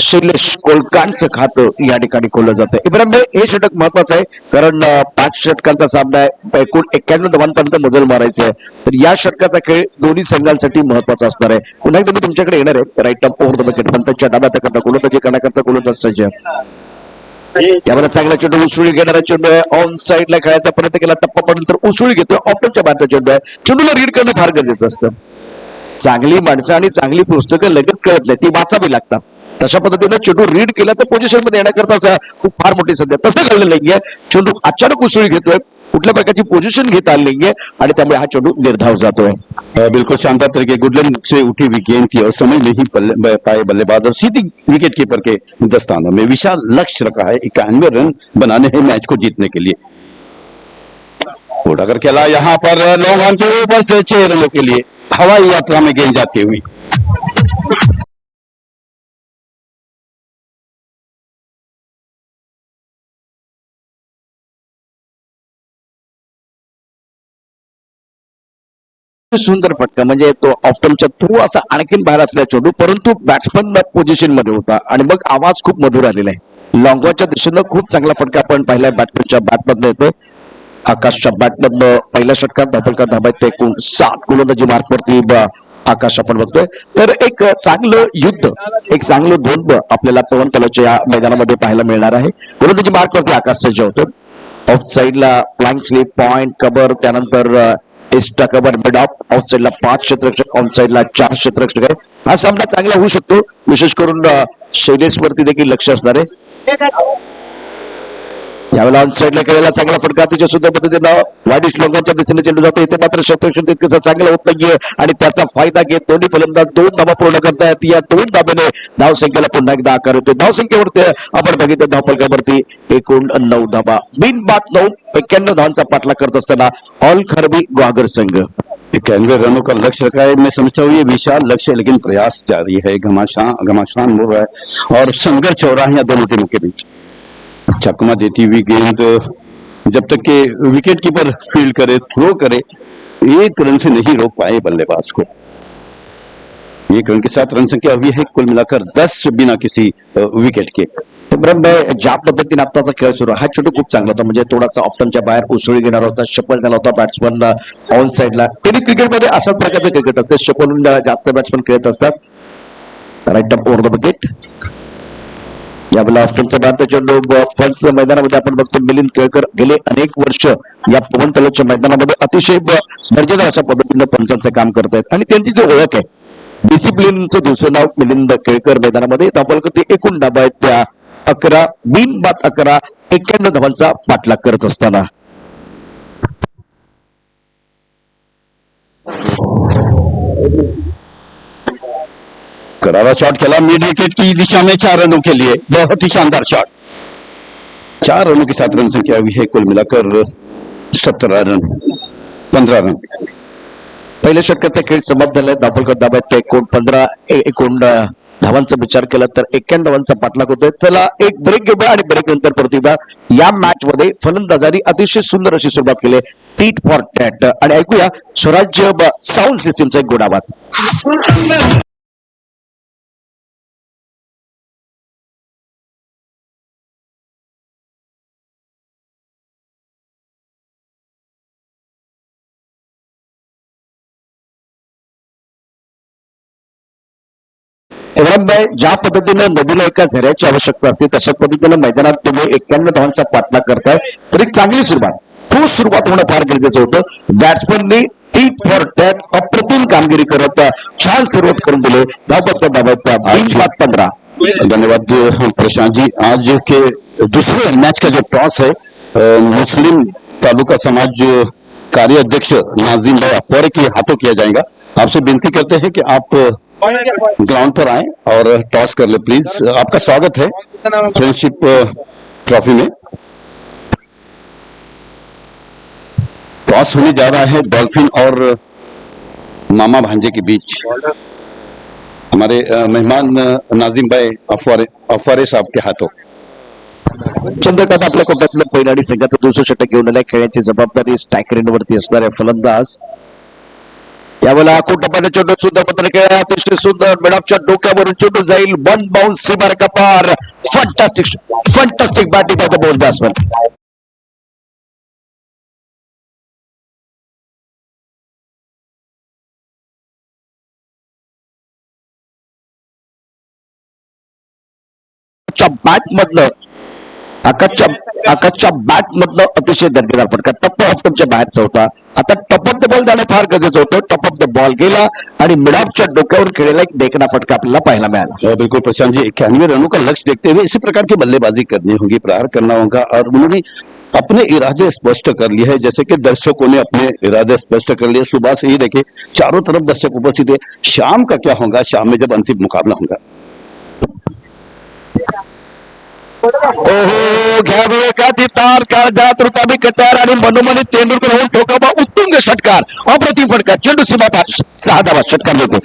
[SPEAKER 1] शैलेश कोलकांचं खातं या ठिकाणी खोललं जातं. इब्राहिम भाई, हे षटक महत्वाचं आहे कारण 5 षटकांचा सामना आहे, एकूण 91 धावांपर्यंत मजल मारायचं आहे. तर या षटकाचा खेळ दोन्ही संघांसाठी महत्वाचा असणार आहे. पुन्हा एकदा मी तुमच्याकडे येणार आहे. Right up over the wicket, पंचांच्या डाव्या हाताकडनं गोलंदाजी करण्याकरता गोलंदाज सज्ज. यामध्ये चांगला चेंडू उसळी घेणारा चेंडू आहे. ऑन साइडला खेळायचा प्रयत्न केला, टप्पा पडून तर उसळी घेतोय. ऑफच्या बाहेरचा चेंडू आहे. चेंडूला रीड करणं फार गरजेचं असतं. चांगली माणसं आणि चांगली पुस्तकं लगेच कळत नाही, ती वाचावी लागतात. तशा पद्धतीने चेंडू रीड केला तर पोझिशन मध्ये येण्याकरता खूप फार मोठी सध्या तसं घडलं नाहीये. चेंडू अचानक उसळी घेतोय, कुठल्या प्रकारची पोझिशन घेता आली नाहीये आणि त्यामुळे हा चेंडू निर्धाव जातोय.
[SPEAKER 3] बिल्कुल शानदार तरीके गुडलैंड से उठी हुई गेंद थी और समय में ही पाए बल्लेबाज और सीधी विकेट कीपर के दस्तानों में विशाल लक्ष्य रखा है 91 रन बनाने हैं मैच को जीतने के लिए. उठाकर खेला यहाँ पर लॉन्ग ऑन के ऊपर से 6 रनों के लिए हवाई यात्रा में गेंद जाती हुई.
[SPEAKER 1] सुंदर फटका, म्हणजे तो ऑफटमच्या थ्रू असा आणखीन बाहेर असल्या चेंडू, परंतु बॅट्समन पोझिशन मध्ये होता आणि मग आवाज खूप मधुर आलेला आहे. लॉंगॉच्या दिशेनं खूप चांगला फटका आपण पाहिलाय बॅट्समनच्या बॅटमधनं येतोय. आकाशच्या बॅटमधनं पहिल्या षटकात धाबलका धाबात ते एकूण 7 गोलंदाजी मार्कवरती आकाश आपण बघतोय. तर एक चांगलं युद्ध, एक चांगलं द्वंद्व आपल्याला पवन तलावच्या या मैदानामध्ये पाहायला मिळणार आहे. गोलंदाजी मार्कवरती आकाश सज्ज होतो. ऑफ साइडला फ्लँक स्लिप, पॉइंट, कबर, त्यानंतर एक्स्ट्रा कबर, मिड ऑफ. ऑफ साइडला 5 क्षेत्ररक्षक, ऑन साइडला 4 क्षेत्ररक्षक आहे. हा सामना चांगला होऊ शकतो, विशेष करून शैलेश वरती देखील लक्ष असणार आहे. यावेळेला ऑन साइडला केलेला चांगला फटका अतिशय सुंदर पद्धतीनं वाईट श्लोकांच्या दिशेने चेंडू जातो. इथे मात्र क्षेत्ररक्षण तितकं चांगलं होत नाहीये आणि त्याचा फायदा घेत दोन्ही फलंदाज 2 धावा पूर्ण करतायत. या 2 धाब्याने धावसंख्येला पुन्हा एकदा आकार येतो. धावसंख्येवरती आपण बघितलं धावफलकावरती एकूण 9 धावा, बिनबाद 9, 91 धावांचा पाठलाग करत असताना ऑल खरबी ग्वागर संघ
[SPEAKER 3] 91 रनों का लक्ष्य रखा है. मैं समझता हूँ ये विशाल लक्ष्य है, लेकिन प्रयास जारी है. घमासान हो रहा है और संघर्ष हो रहा है यहाँ दोनों टीमों के बीच. चकमा देती हुई गेंद जब तक के विकेट कीपर फील्ड करे, थ्रो करे, 1 रन से नहीं रोक पाए बल्लेबाज को. 1 रन के साथ रन संख्या हुई है कुल मिलाकर 10 बिना किसी विकेट के.
[SPEAKER 1] ज्या पद्धतीने आताचा खेळ सुरू, हा चेंडू खूप चांगला होता, म्हणजे थोडासा ऑफ्टनच्या बाहेर उसळी घेणार होता, शपल झाला होता बॅट्समन ऑन साइडला. टेनिस क्रिकेटमध्ये अशाच प्रकारचं क्रिकेट असते, शपलून जास्त बॅट्समन खेळत असतात. Right up over the wicket. यावेळेला ऑफ्टनच्या बाहेरचा चेंडू पंच मैदानामध्ये आपण बघतो. मिलिंद केळकर गेले अनेक वर्ष या पवन तलावच्या मैदानामध्ये अतिशय दर्जेदार अशा पद्धतीनं पंचांचं काम करतायत आणि त्यांची जी ओळख आहे, डिसिप्लिनचं दुसरं नाव मिलिंद केळकर. मैदानामध्ये धावफलकावरती एकूण धावा आहेत त्या 11, बिनबाद 11, 91 धावांचा पाठलाग करत असताना
[SPEAKER 3] करारा शॉट खेला मिड विकेट की दिशा में 4 रनों के लिए. बहुत ही शानदार शॉट. 4 रनों के साथ रन संख्या हुई है कुल मिलाकर 17 रन, 15 रन.
[SPEAKER 1] पहिल्या षटकाचा खेळ समाप्त झालाय. धावफलकात धावा आहेत एकूण 15, एकूण धावांचा विचार केला तर 91 धावांचा पाठलाग होतोय. त्याला एक ब्रेक घेऊया आणि ब्रेक नंतर प्रतिभा या मॅच मध्ये फलंदाजारी अतिशय सुंदर अशी सुरुवात केली, टीट फॉर टॅट. आणि ऐकूया स्वराज्य साऊंड सिस्टीमचा एक गोड आवाज.
[SPEAKER 2] इब्राहिम भाई, ज्या पद्धतीनं नदीला एका झऱ्याची आवश्यकता असते तशा पद्धतीनं मैदानात तुम्ही 91 धावांचा पाठलाग करताय तर एक चांगली सुरुवात, ठोस सुरुवात होणं फार गरजेचं होतं. बॅट्समननी टीट फॉर टॅट अप्रतिम कामगिरी करत छान सुरुवात करून दिले. धावपत्र धावायचा 15.
[SPEAKER 3] धन्यवाद प्रशांत जी। आज के दूसरे मैच का जो टॉस है मुस्लिम तालुका समाज कार्य अध्यक्ष नाजिम भाई अफवारे के हाथों किया जाएगा। आपसे विनती करते हैं कि आप ग्राउंड पर आए और टॉस कर ले प्लीज। आपका स्वागत है फ्रेंडशिप ट्रॉफी में। टॉस होने जा रहा है डॉल्फिन और मामा भांजे के बीच। हमारे मेहमान नाजिम भाई अफवारे साहब के हाथों।
[SPEAKER 2] चंद्रकांत आपल्या कोट्यातलं बैलाडी संघाचं 200 षटक घेऊन आलाय. खेळण्याची जबाबदारी स्ट्रायकरेंवरती असणारे फलंदाज. यावेळेला कोटपाचा चेंडू सुद्धा पत्र खेळा अतिशय सुंदर मिडॉपच्या डोक्यावरून चेंडू जाईल. वन बाउन्स सीमार कपार. Fantastic batting by the board batsman. Bat मधलं आकाशच्या बॅट मधलं अतिशय दर्जेदार फटका. टप्प ऑफ स्टंपच्या बाहेरचा होता. आता टप ऑफ द बॉल जाणे फार गरजेचं होतं. टप ऑफ द बॉल गेला आणि मिडॉपच्या डोक्यावर खेळलेला एक देखना फटका आपल्याला पाहायला मिळाला.
[SPEAKER 3] बिल्कुल प्रशांत जी, 91 रनों का लक्ष्य देखते हुए इसी प्रकार की बल्लेबाजी करनी होगी, प्रहार करना होगा और उन्होंने अपने इरादे स्पष्ट कर लिए हैं। जैसे कि दर्शकों ने अपने इरादे स्पष्ट कर लिए। सुबह से ही देखे चारों तरफ दर्शक उपस्थित है। शाम का क्या होगा, शाम में जब अंतिम मुकाबला होगा।
[SPEAKER 2] ओहो, घ्यावे का ती तार काळजात रुताबी कट्यार आणि मनोमनी तेंडुलकर होऊन ठोकावा उत्तुंग षटकार. अप्रतिम फटका. चेंडू सीमा पार 6 धावा षटकार मिळतो.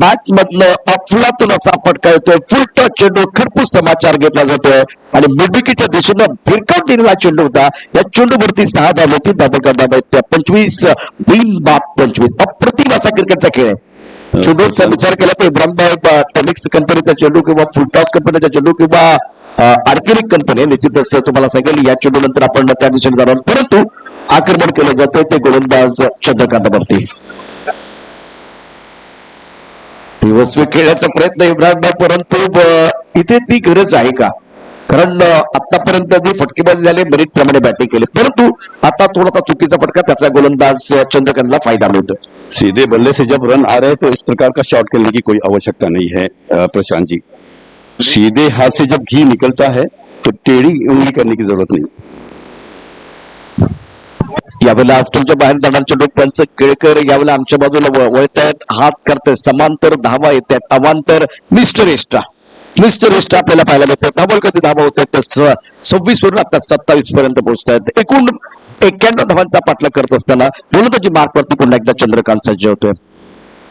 [SPEAKER 2] बॅट मधलं अफलातून असा फटका येतोय. फुल टच चेंडू खरपूस समाचार घेतला जातोय आणि मिडविकेटच्या दिशेनं भिरकाव दिलेला चेंडू होता. या चेंडूवरती 6 धावा होती. त्या 25 25 अप्रतिम असा क्रिकेटचा खेळ आहे. चेंडूचा विचार केला तर इब्राहिम टेनिक्स कंपनीचा चेंडू किंवा फुलटॉस कंपनीचा चेंडू किंवा आर्किलिक कंपनी निश्चितच तुम्हाला सांगेल या चेंडू नंतर आपण त्या दिशेने जाणार. परंतु आक्रमण केलं जातं ते गोलंदाज चंद्रकांतवरती. दिवसवे खेळण्याचा प्रयत्न इब्राहिम, परंतु इथे ती गरज आहे का? कारण आतापर्यंत जी फटकेबाजी झाली मेरिट प्रमाणे बॅटिंग केली, परंतु आता थोडासा चुकीचा फटका त्याचा गोलंदाज चंद्रकांतला फायदा मिळतो.
[SPEAKER 3] सीधे बल्ले से जब रन आ रहे तो इस प्रकार का शॉट खेलने की कोई आवश्यकता नहीं है प्रशांत जी। सीधे हाथ से जब घी निकलता है तो टेढ़ी उंगली करने की जरूरत नहीं।
[SPEAKER 2] यावेळेला ऑस्ट्रेलियाच्या बाहेर जाणार चेंडू पंच केळकर यावेळेला आमच्या बाजूला वळतायत. हात करतायत समांतर धावा येत आहेत. अवांतर मिस्टर एस्ट्रा आपल्याला पाहायला मिळतात. धावल कधी धावा होत आहेत 26 वरून आता 27 पर्यंत पोहोचतायत. एकूण 91 धावांचा पाठलाग करत असताना गोलंदाजी मार्कवरती पुन्हा एकदा चंद्रकांत सज्ज होतोय.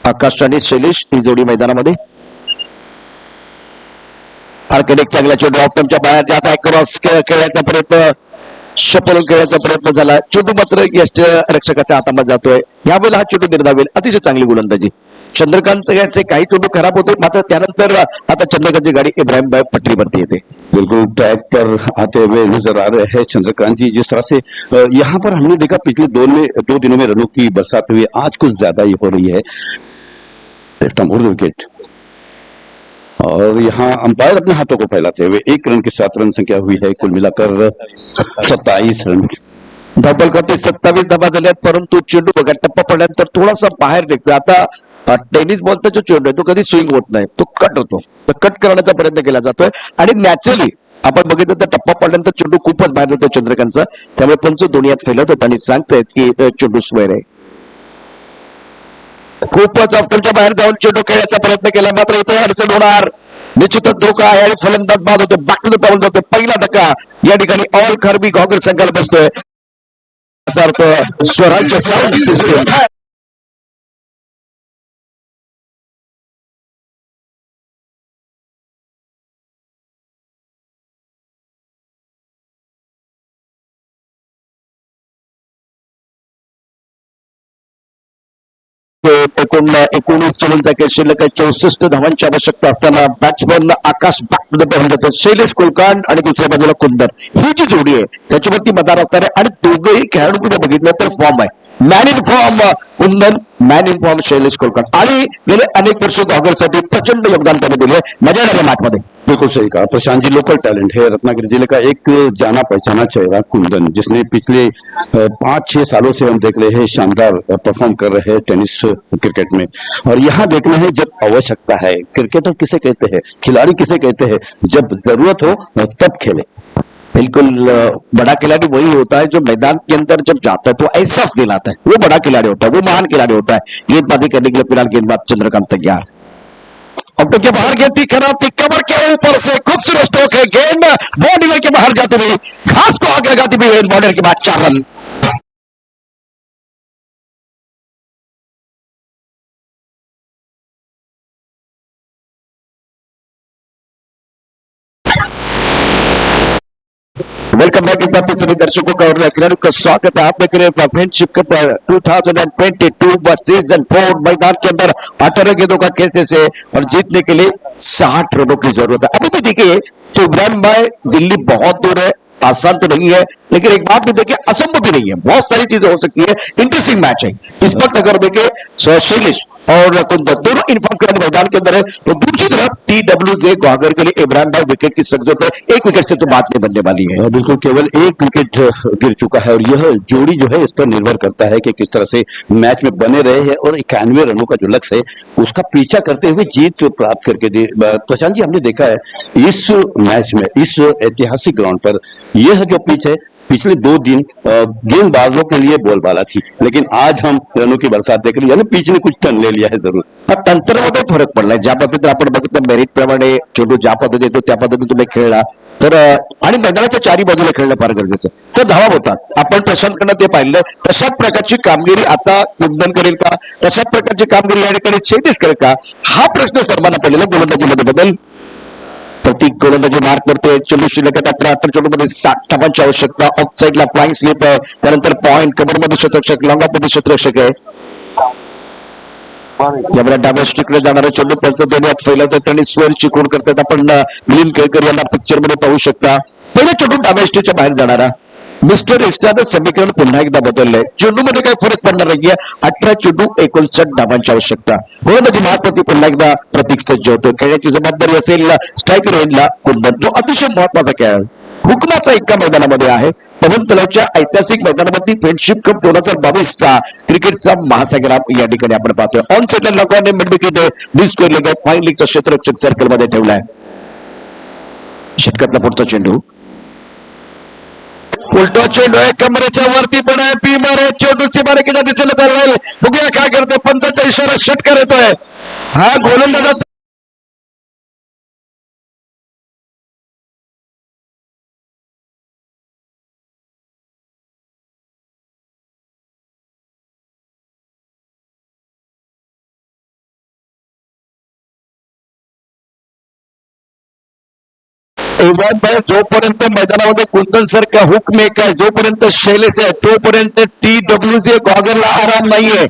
[SPEAKER 2] आकाश आणि शैलेश ही जोडी मैदानामध्ये. आर्किटेक्ट चांगला चेंडू ऑफच्या बाहेर जात आहे. क्रॉस खेळायचा प्रयत्न, शपल खेळायचा प्रयत्न झाला. चेंडू मात्र यष्ट रक्षकाच्या हातामध्ये जातोय. यावेळेला हा चेंडू निर्धावेल. अतिशय चांगली गोलंदाजी. चंद्रकांत याचे काही चेंडू खराब होते, मात्र त्यानंतर आता चंद्रकांतची गाडी इब्राहिम भाई पटरीवरती येते.
[SPEAKER 3] बिल्कुल ट्रैक पर आते हुए नजर आ रहे हैं चंद्रकांत जी। जिस तरह से यहाँ पर हमने देखा पिछले 2 दिनों में रनों की बरसात हुई, आज कुछ ज्यादा ही हो रही है। विकेट और यहाँ अंपायर अपने हाथों को फैलाते हुए 1 रन के साथ रन संख्या हुई है कुल मिलाकर 27 रन।
[SPEAKER 2] धबल करते 27 धावा झाल्यात, परंतु चेंडू बघा टप्पा पडल्यानंतर थोडासा बाहेर निघतो. आता टेनिस बॉलचा जो चेंडू आहे तो कधी स्विंग होत नाही, तो कट होतो. तर कट करण्याचा प्रयत्न केला जातोय आणि नॅचरली आपण बघितलं तर टप्पा पडल्यानंतर चेंडू खूपच बाहेर जातो चंद्रकांतचा. त्यामुळे पंच दोन्ही हात फैलत होत आणि सांगतायत की चेंडू स्वेर आहे. खूपच ऑफच्या बाहेर जाऊन चेंडू खेळण्याचा प्रयत्न केला, मात्र इथे अडचण होणार. निश्चितच धोका आहे आणि फलंदाज बाद होतो. बॅक टू द पाऊल जातो. पहिला धक्का या ठिकाणी ऑल खरबी गॉगल संघाला बसतोय. स्वराज्य साऊंड सिस्टम एकूण 19 चेंडूंचा खेळ शिल्लक आहे. 64 धावांची आवश्यकता असताना batsman Akash back to the होऊन जातो. शैलेश कुलकर्णी आणि दुसऱ्या बाजूला कुंदन, ही जी जोडी आहे त्याच्यावरती मदार असणार आहे. आणि दोघेही खेळाडू तुम्ही बघितलं तर फॉर्म आहे. Man in form Kundan, man in form Shailesh Kulkarni, आणि गेले अनेक वर्ष गॉगलसाठी प्रचंड योगदान त्यांनी दिले मजा आल्या मॅचमध्ये.
[SPEAKER 3] बिल्कुल सही कहा प्रशांत जी, लोकल टैलेंट है रत्नागिरी जिले का एक जाना पहचाना चेहरा कुंदन, जिसने पिछले 5-6 सालों से हम देख रहे हैं शानदार परफॉर्म कर रहे हैं टेनिस क्रिकेट में। और यहाँ देखना है जब आवश्यकता है, क्रिकेटर किसे कहते हैं, खिलाड़ी किसे कहते हैं, जब जरूरत हो तब खेले।
[SPEAKER 2] बिल्कुल बड़ा खिलाड़ी वही होता है जो मैदान के अंदर जब जाता है तो एहसास दिलाता है, वो बड़ा खिलाड़ी होता है, वो महान खिलाड़ी होता है। गेंदबाजी करने के लिए फिलहाल गेंदबाज चंद्रकांत तैयार, ऑप्टो के बाहर गेंद थी खराब थी, कवर के ऊपर से खूबसूरत स्ट्रोक है, गेंद बॉर्डर के बाहर जाती हुई घास को आग लगाती हुई बॉर्डर के बाद 4 रन। वेलकम बैक एक बार फिर सभी दर्शकों का और खिलाड़ियों का स्वागत है। आप देख रहे हैं फ्रेंडशिप कप 2022 सीजन 4। मैदान के अंदर 18 गेंदों का खेल से और जीतने के लिए 60 रनों की जरूरत है। अभी भी देखिए तो इब्राहिम भाई, दिल्ली बहुत दूर है, आसान तो नहीं है, लेकिन एक बात भी देखिए असंभव भी नहीं है, बहुत सारी चीजें हो सकती है। इंटरेस्टिंग मैच है इस वक्त। अगर देखे शैलेश और कुंदन दोनों इनफॉर्म खिलाड़ी मैदान के अंदर है, तो दूसरी तरफ TWJ ग्वागर के लिए इब्राहिम भाई विकेट की सख्त है, एक विकेट से तो बात नहीं बनने वाली है।
[SPEAKER 3] बिल्कुल, केवल एक विकेट गिर चुका है और यह जोड़ी जो है इस पर निर्भर करता है कि किस तरह से मैच में बने रहे हैं और 91 रनों का जो लक्ष्य है उसका पीछा करते हुए जीत प्राप्त करके दे। प्रशांत जी, हमने देखा है इस मैच में, इस ऐतिहासिक ग्राउंड पर यह जो पिच है पिछले 2 दिन गेंदबाजों के लिए बोलबाला थी, लेकिन आज हम रनों की बरसात देख रही है। पिच ने कुछ टर्न ले लिया है जरूर,
[SPEAKER 2] पण तंत्रामध्ये फरक पडलाय। ज्या पद्धतीने आपण बघितलं मेरिट प्रमाणे चेंडू ज्या पद्धतीने येतो त्या पद्धतीने तुम्ही खेळला तर, आणि मैदानाच्या चारी बाजूला खेळणं फार गरजेचं, तर धावा होतात। आपण प्रशांतकडनं ते पाहिलं, तशाच प्रकारची कामगिरी आता कुंदन करेल का, तशाच प्रकारची कामगिरी या ठिकाणी शैलेश करेल का, हा प्रश्न सर्वांना पडलेला गोलंदाजीमध्ये बदल। प्रत्येक गोलंदाजी मार्क करते, चेंडू शिल्लक 18 चेंडू मध्ये 60 धावांची आवश्यकता। ऑफ साइडला फ्लाइंग स्लिप आहे, त्यानंतर पॉइंट, कबर मध्ये शतरक्षक, लॉंग ऑफ मध्ये शतरक्षक आहे। या डाव्या स्टिककडे जाणारा चेंडू त्यांचं दोन्ही हात फैलवतात, त्यांनी स्वर चिकून करतात। आपण मिलिंद केळकर यांना पिक्चर मध्ये पाहू शकता। पहिला चेंडू डाव्या स्टिकच्या बाहेर जाणारा मिस्टर एस्टाचं समीकरण पुन्हा एकदा बदललंय, चेंडूमध्ये काही फरक पडणार नाहीये। 18 चेंडू 59 धावांची आवश्यकता। गोलंदाजी मार्फत पुन्हा एकदा प्रतीक सज्ज होतो, खेळण्याची जबाबदारी असेल स्ट्रायकर एंडला कुंदन, तो अतिशय महत्वाचा खेळाडू। हुकमाचा एका मैदानामध्ये आहे, पवन तलावच्या ऐतिहासिक मैदानामध्ये फ्रेंडशिप कप 2022चा क्रिकेटचा महासंग्राम या ठिकाणी आपण पाहतोय। ऑन साइडला लोकांनी mid wicket deep square leg fine लीगचा क्षेत्ररक्षक सर्कल मध्ये ठेवलाय। षटकातला पुढचा चेंडू उलटो चेंडू आहे, कमरेच्या वरती पण आहे, पी मारे चेंडू सीमारे किडा दिसेल तर बघूया काय करते। पंचाचा इशारा षटकार येतोय, हा गोलंदाजाचा जोपर्यंत मैदानामध्ये कुंदन सारखा हुक मेक आहे, जोपर्यंत शैलेश आहे, तोपर्यंत TWJ गॉगरला आराम नाहीये।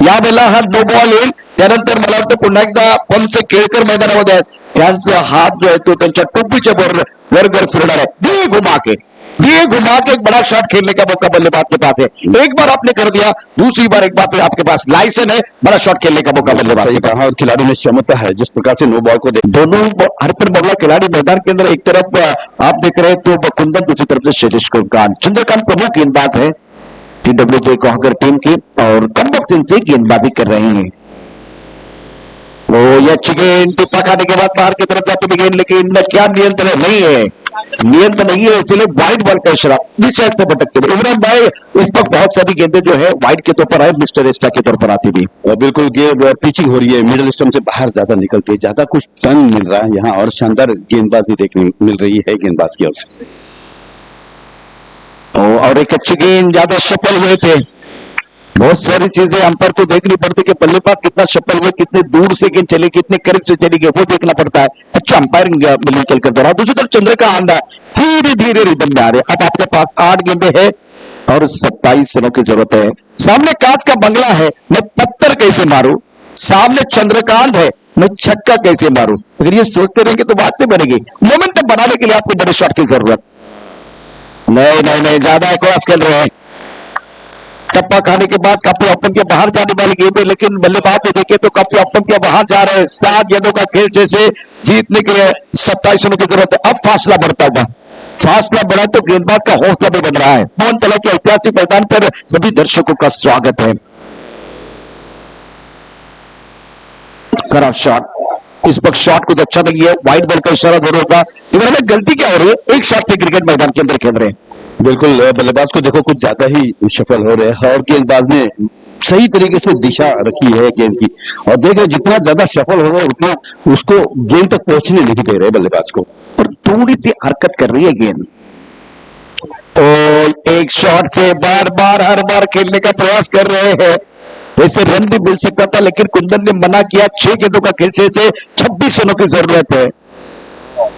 [SPEAKER 2] यावेळेला हा नो बॉल येईल, त्यानंतर मला वाटतं पुन्हा एकदा पंच केळकर मैदानामध्ये आहेत, त्यांचा हात जो आहे तो त्यांच्या टोपीच्या वर फिरणार आहे। ये घुमा के एक बड़ा शॉट खेलने का मौका बल्लेबाज के पास है। एक बार आपने कर दिया, दूसरी बार एक बार आपके पास लाइसेंस है, बड़ा शॉट खेलने का मौका बल्लेबाज के पास।
[SPEAKER 3] और खिलाड़ी में क्षमता है, जिस प्रकार से नो बॉल को
[SPEAKER 2] दोनों हरपन बगला खिलाड़ी मैदान के अंदर, एक तरफ आप देख रहे हैं तो कुंदन, दूसरी तरफ से शैलेश कुलकर्णी। चंद्रकांत प्रमुख गेंदबाज है TWJ गॉगर टीम की और कमबख्त इनसे गेंदबाजी कर रहे हैं। वो ये अच्छी गेंद टिप्पा खाने के बाद बाहर की तरफ जाती है गेंद, लेकिन क्या नियंत्रण नहीं है, नियंत्रण नहीं है, इसलिए वाइड बॉल का इशारा दिशा से भटकते हुए इमरान भाई। इस पर बहुत सारी गेंदें जो है वाइड के तौर पर आए, मिस्टर एस्टा के तौर पर आती भी।
[SPEAKER 3] बिल्कुल गेंद पिचिंग हो रही है, मिडिल स्टंप से बाहर ज्यादा निकलती है, ज्यादा कुछ टर्न मिल रहा है यहाँ और शानदार गेंदबाजी देखने मिल रही है गेंदबाज की ओर से।
[SPEAKER 2] और एक अच्छी गेंद, ज्यादा सफल हुए थे। बहुत सारी चीजें अंपायर को देखनी पड़ती कि बल्लेबाज कितना सफल हुए, कितने दूर से गेंद चली, कितने करीब से चली गई, वो देखना पड़ता है। अच्छा अंपायरिंग मिलिंद केळकर द्वारा। दूसरी तरफ चंद्रकांत धीरे धीरे रिदम में आ रहे। अब आपके पास 8 गेंदे हैं और 27 रनों की जरूरत है। सामने कांच का बंगला है, मैं पत्थर कैसे मारूं, सामने चंद्रकांत है, मैं छक्का कैसे मारूं? अगर ये सोचते रहेंगे तो बात नहीं बनेगी। मोमेंटम बनाने के लिए आपको बड़े शॉट की जरूरत नहीं नहीं नहीं, ज्यादा क्रॉस खेल रहे हैं। टप्पा खाने के बाद काफी ऑप्शन के बाहर जाने वाली गेंद है, लेकिन बल्लेबाज ने देखे तो काफी ऑप्शन के बाहर जा रहे हैं। 7 गेंदों का खेल से जीतने के लिए 27 रनों की जरूरत है। अब फासला बढ़ता हुआ, फासला बढ़ा तो गेंदबाज का हौसला भी बन रहा है। पवन तला के ऐतिहासिक मैदान पर सभी दर्शकों का स्वागत है। खराब शॉट, इस वक्त शॉट कुछ अच्छा नहीं है, वाइड बॉल का इशारा जरूर होगा। इधर में गलती क्या हो रही है? एक शॉट से क्रिकेट मैदान के अंदर खेल रहे हैं।
[SPEAKER 3] बिल्कुल, बल्लेबाज को देखो कुछ ज्यादा ही सफल हो रहे हैं और गेंदबाज ने सही तरीके से दिशा रखी है गेंद की, और देख रहे जितना ज्यादा सफल हो रहा है उतना उसको गेंद तक पहुंचने नहीं दे रहे बल्लेबाज को,
[SPEAKER 2] और थोड़ी सी हरकत कर रही है गेंद। तो एक शॉट से बार बार हर बार खेलने का प्रयास कर रहे हैं। वैसे रन भी मिल सकता था, लेकिन कुंदन ने मना किया। 6 गेंदों का खेल से 26 रनों की जरूरत है।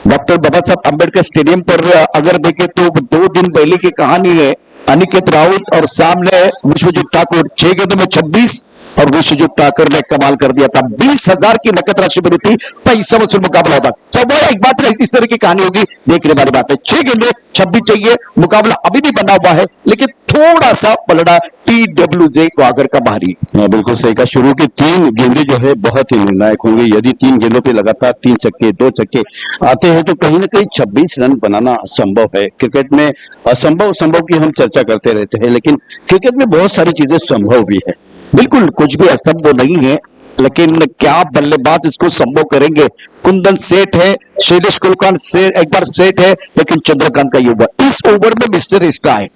[SPEAKER 2] डॉक्टर बाबा साहब अम्बेडकर स्टेडियम पर अगर देखें तो 2 दिन पहले की कहानी है। अनिकेत राउत और सामने विश्वजीत ठाकुर, 6 गेंदों में 26, और विश्वजीत ठाकुर ने कमाल कर दिया था। 20,000 की नकद राशि बनी थी, पैसा वसूल मुकाबला होता। तो वो एक बात इस तरह की कहानी होगी, देखने वाली बात है। 6 गेंदे 26 चाहिए, मुकाबला अभी भी बना हुआ है, लेकिन थोड़ा सा पलड़ा TWJ को आकर का बाहरी।
[SPEAKER 3] बिल्कुल सही कहा। शुरू की 3 गेंदें जो है बहुत ही निर्णायक होंगे। यदि 3 गेंदों पे लगातार 3 छक्के 2 छक्के आते हैं तो कहीं ना कहीं 26 रन बनाना असंभव है। क्रिकेट में असंभव संभव की हम चर्चा करते रहते हैं, लेकिन क्रिकेट में बहुत सारी चीजें संभव भी है।
[SPEAKER 2] बिल्कुल, कुछ भी असंभव नहीं है, लेकिन क्या बल्लेबाज इसको संभव करेंगे? कुंदन सेट है, शैलेश कुलकर्णी से एक बार सेट है, लेकिन चंद्रकांत का ये ओवर, इस ओवर में मिस्टर एक्स्ट्रा है।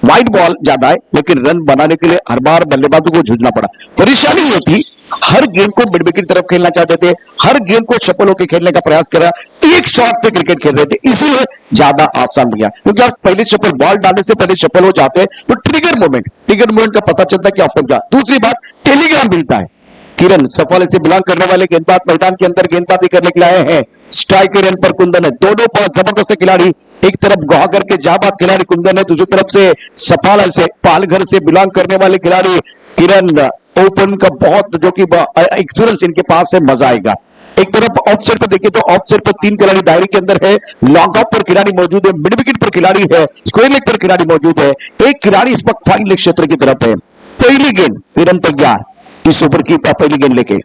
[SPEAKER 2] वाइड बॉल ज्यादा है, लेकिन रन बनाने के लिए हर बार बल्लेबाजों को जूझना पड़ा। परेशानी ये थी, हर गेंद को मिड विकेट की तरफ खेलना चाहते थे, हर गेंद को सफल होकर खेलने का प्रयास करा। एक शॉट पे क्रिकेट खेल रहे थे, इसलिए ज्यादा आसान गया। क्योंकि आप पहले सफल बॉल डालने से पहले सफल हो जाते हैं तो ट्रिगर मोमेंट का पता चलता है कि ऑफ क्या। दूसरी बात, टेलीग्राम मिलता है। किरण सफल से बिलोंग करने वाले गेंदबाज मैदान के अंदर गेंदबाजी करने के लिए आए हैं। स्ट्राइकर एंड पर कुंदन है। दोनों बहुत जबरदस्त खिलाड़ी, एक तरफ गुवाहागर के जाबाज खिलाड़ी कुंदन है, दूसरी तरफ से सफाला से पालघर से बिलोंग करने वाले खिलाड़ी किरण। ओपन का बहुत जो कि एक्सपीरियंस इनके पास है, मजा आएगा। एक तरफ ऑफ साइड पर देखिए तो ऑफ साइड पर 3 खिलाड़ी दायरे के अंदर है, लॉन्ग ऑफ पर खिलाड़ी मौजूद है, मिड विकेट पर खिलाड़ी है, स्क्वायर लेग पर खिलाड़ी मौजूद है, एक खिलाड़ी इस वक्त फाइन लेग क्षेत्र की तरफ है। पहली गेंद किरण तैयार, इस ओवर की पहली गेंद लेके।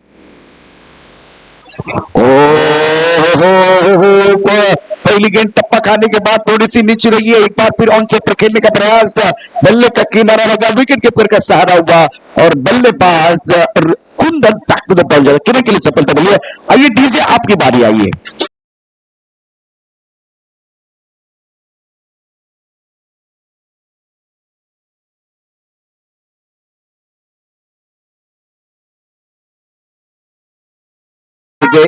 [SPEAKER 2] पहली गेंद टप्पा खाने के बाद थोड़ी सी नीचे रही है, एक बार फिर ऑन सेट पर खेलने का प्रयास, बल्ले का किनारा लगा, विकेट कीपर का सहारा हुआ और बल्लेबाज कुंदन बैक टू द बॉल जाता, किरण के लिए सफलता मिली है। आइए डीजे आपकी बारी, आइए।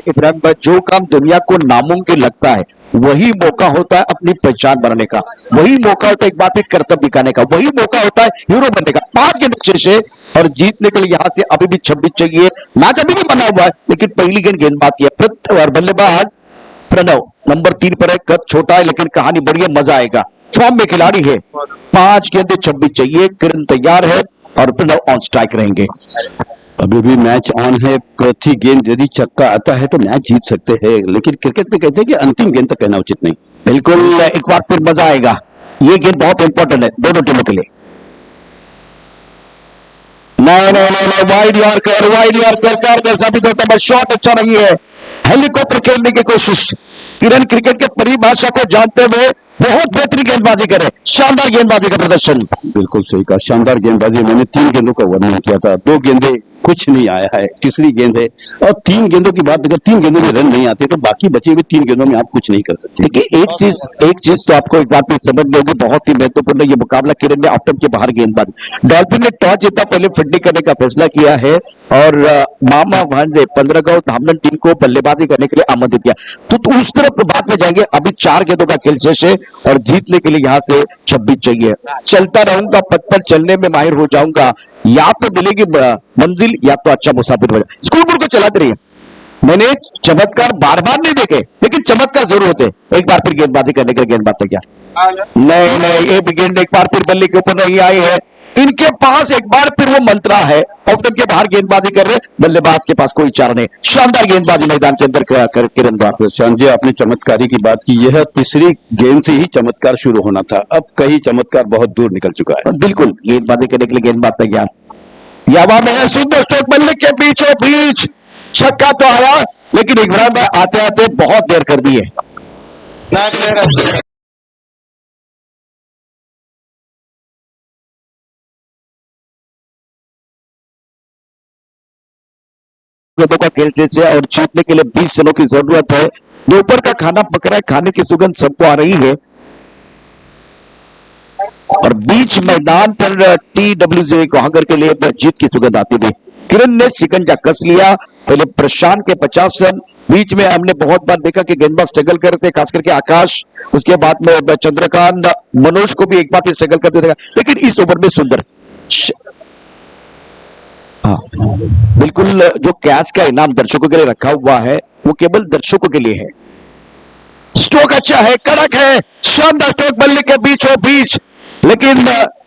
[SPEAKER 2] इब्राहिम भाई, जो काम दुनिया को नामुमकिन लगता है वही मौका होता है अपनी पहचान बनाने का, वही मौका होता है एक बार फिर कर्तव्य दिखाने का, वही मौका होता है हीरो बनने का। 5 गेंद से और जीतने के लिए यहां से अभी भी 26 चाहिए। मैच अभी भी बना हुआ है, लेकिन पहली गेंद गेंदबाज की है और बल्लेबाज प्रणव नंबर 3 पर है। कद छोटा है लेकिन कहानी बड़ी है, मजा आएगा। फॉर्म में खिलाड़ी है। 5 गेंदे 26 चाहिए। किरण तैयार है और प्रणव ऑन स्ट्राइक रहेंगे।
[SPEAKER 3] अभी भी मैच ऑन है। प्रति गेंद यदि छक्का आता है तो मैच जीत सकते हैं, लेकिन क्रिकेट में कहते हैं कि अंतिम गेंद तक कहना उचित नहीं।
[SPEAKER 2] बिल्कुल, एक बार फिर मजा आएगा। ये गेंद बहुत इंपॉर्टेंट है दोनों टीमों के लिए। नहीं, वाइड यॉर्कर कारगर साबित होता है, शॉट अच्छा नहीं है। हेलीकॉप्टर खेलने की कोशिश। किरण क्रिकेट के परिभाषा को जानते हुए बहुत बेहतरीन गेंदबाजी करे, शानदार गेंदबाजी का प्रदर्शन।
[SPEAKER 3] बिल्कुल सही कहा, शानदार गेंदबाजी। मैंने 3 गेंदों का वर्णन किया था, 2 गेंदे कुछ नहीं आया है, तीसरी गेंद है। और 3 गेंदों की बात, अगर 3 गेंदों में रन नहीं आते तो बाकी बचे हुए 3 गेंदों में आप कुछ नहीं कर सकते।
[SPEAKER 2] देखिए एक चीज तो आपको एक बात पे समझ में होगी, बहुत ही महत्वपूर्ण ये मुकाबला। किरण ने ऑफ के बाहर गेंदबाजी, डॉल्फिन ने टॉस जीता, पहले फील्डिंग करने का फैसला किया है और मामा भांजे 15 गांव धामन टीम को बल्लेबाजी करने के लिए आमंत्रित किया। तो उस तरफ बात में जाएंगे। अभी 4 गेंदों का खेल शेष है और जीतने के लिए यहां से 26 चाहिए। चलता रहूंगा, पथ पर चलने में माहिर हो जाऊंगा, या तो मिलेगी मंजिल या तो अच्छा मुसाफिर हो जाए। स्कूल को चलाते रहिए। मैंने चमत्कार बार बार नहीं देखे, लेकिन चमत्कार जरूर होते। एक बार फिर गेंदबाजी करने के लिए गेंदबाज तैयार। नहीं, एक गेंद एक बार फिर बल्ले के ऊपर नहीं आई है। इनके पास एक बार फिर वो मंत्रा है, ऑप्टन के बाहर गेंदबाजी कर रहे, बल्लेबाज के पास कोई चारा नहीं। शानदार गेंदबाजी मैदान के अंदर किरण द्वार।
[SPEAKER 3] प्रशांत जी, आपने चमत्कारी की बात की, यह तीसरी गेंद से ही चमत्कार शुरू होना था, अब कहीं चमत्कार बहुत दूर निकल चुका है।
[SPEAKER 2] बिल्कुल गेंदबाजी करने के लिए गेंदबाज तैयार, यावा में है, सुंदर स्ट्रोक बल्ले के बीचों बीच छक्का तो आया, लेकिन इमरान भाई आते आते बहुत देर कर दी है। गेंदों का खेल से और जीतने के लिए 20 रनों की जरूरत है। दोपहर का खाना पक रहा है, खाने की सुगंध सबको आ रही है और बीच मैदान पर TWJ गुहागर के लिए जीत की सुगंध आती हुई। किरण ने शिकंजा कस लिया, पहले प्रशांत के 50 रन, बीच में हमने बहुत बार देखा कि गेंदबाज स्ट्रगल करते, खास करके आकाश, उसके बाद में चंद्रकांत, मनोज को भी एक बार फिर स्ट्रगल करते देखा, लेकिन इस ओवर में सुंदर हाँ बिल्कुल, जो कैच का इनाम दर्शकों के लिए रखा हुआ है वो केवल दर्शकों के लिए है। स्ट्रोक अच्छा है, कड़क है, शानदार स्ट्रोक बल्ले के बीचों बीच, लेकिन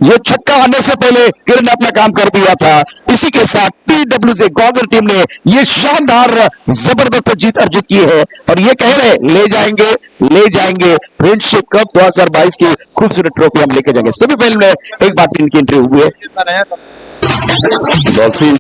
[SPEAKER 2] ये छक्का आने से पहले किरण ने अपना काम कर दिया था। इसी के साथ TWJ गुहागर टीम ने ये शानदार जबरदस्त जीत अर्जित की है और ये कह रहे ले जाएंगे फ्रेंडशिप कप 2022 की खूबसूरत ट्रॉफी हम लेके जाएंगे। सभी पहले एक बार इनकी एंट्री हुई है।
[SPEAKER 3] डॉल्फिन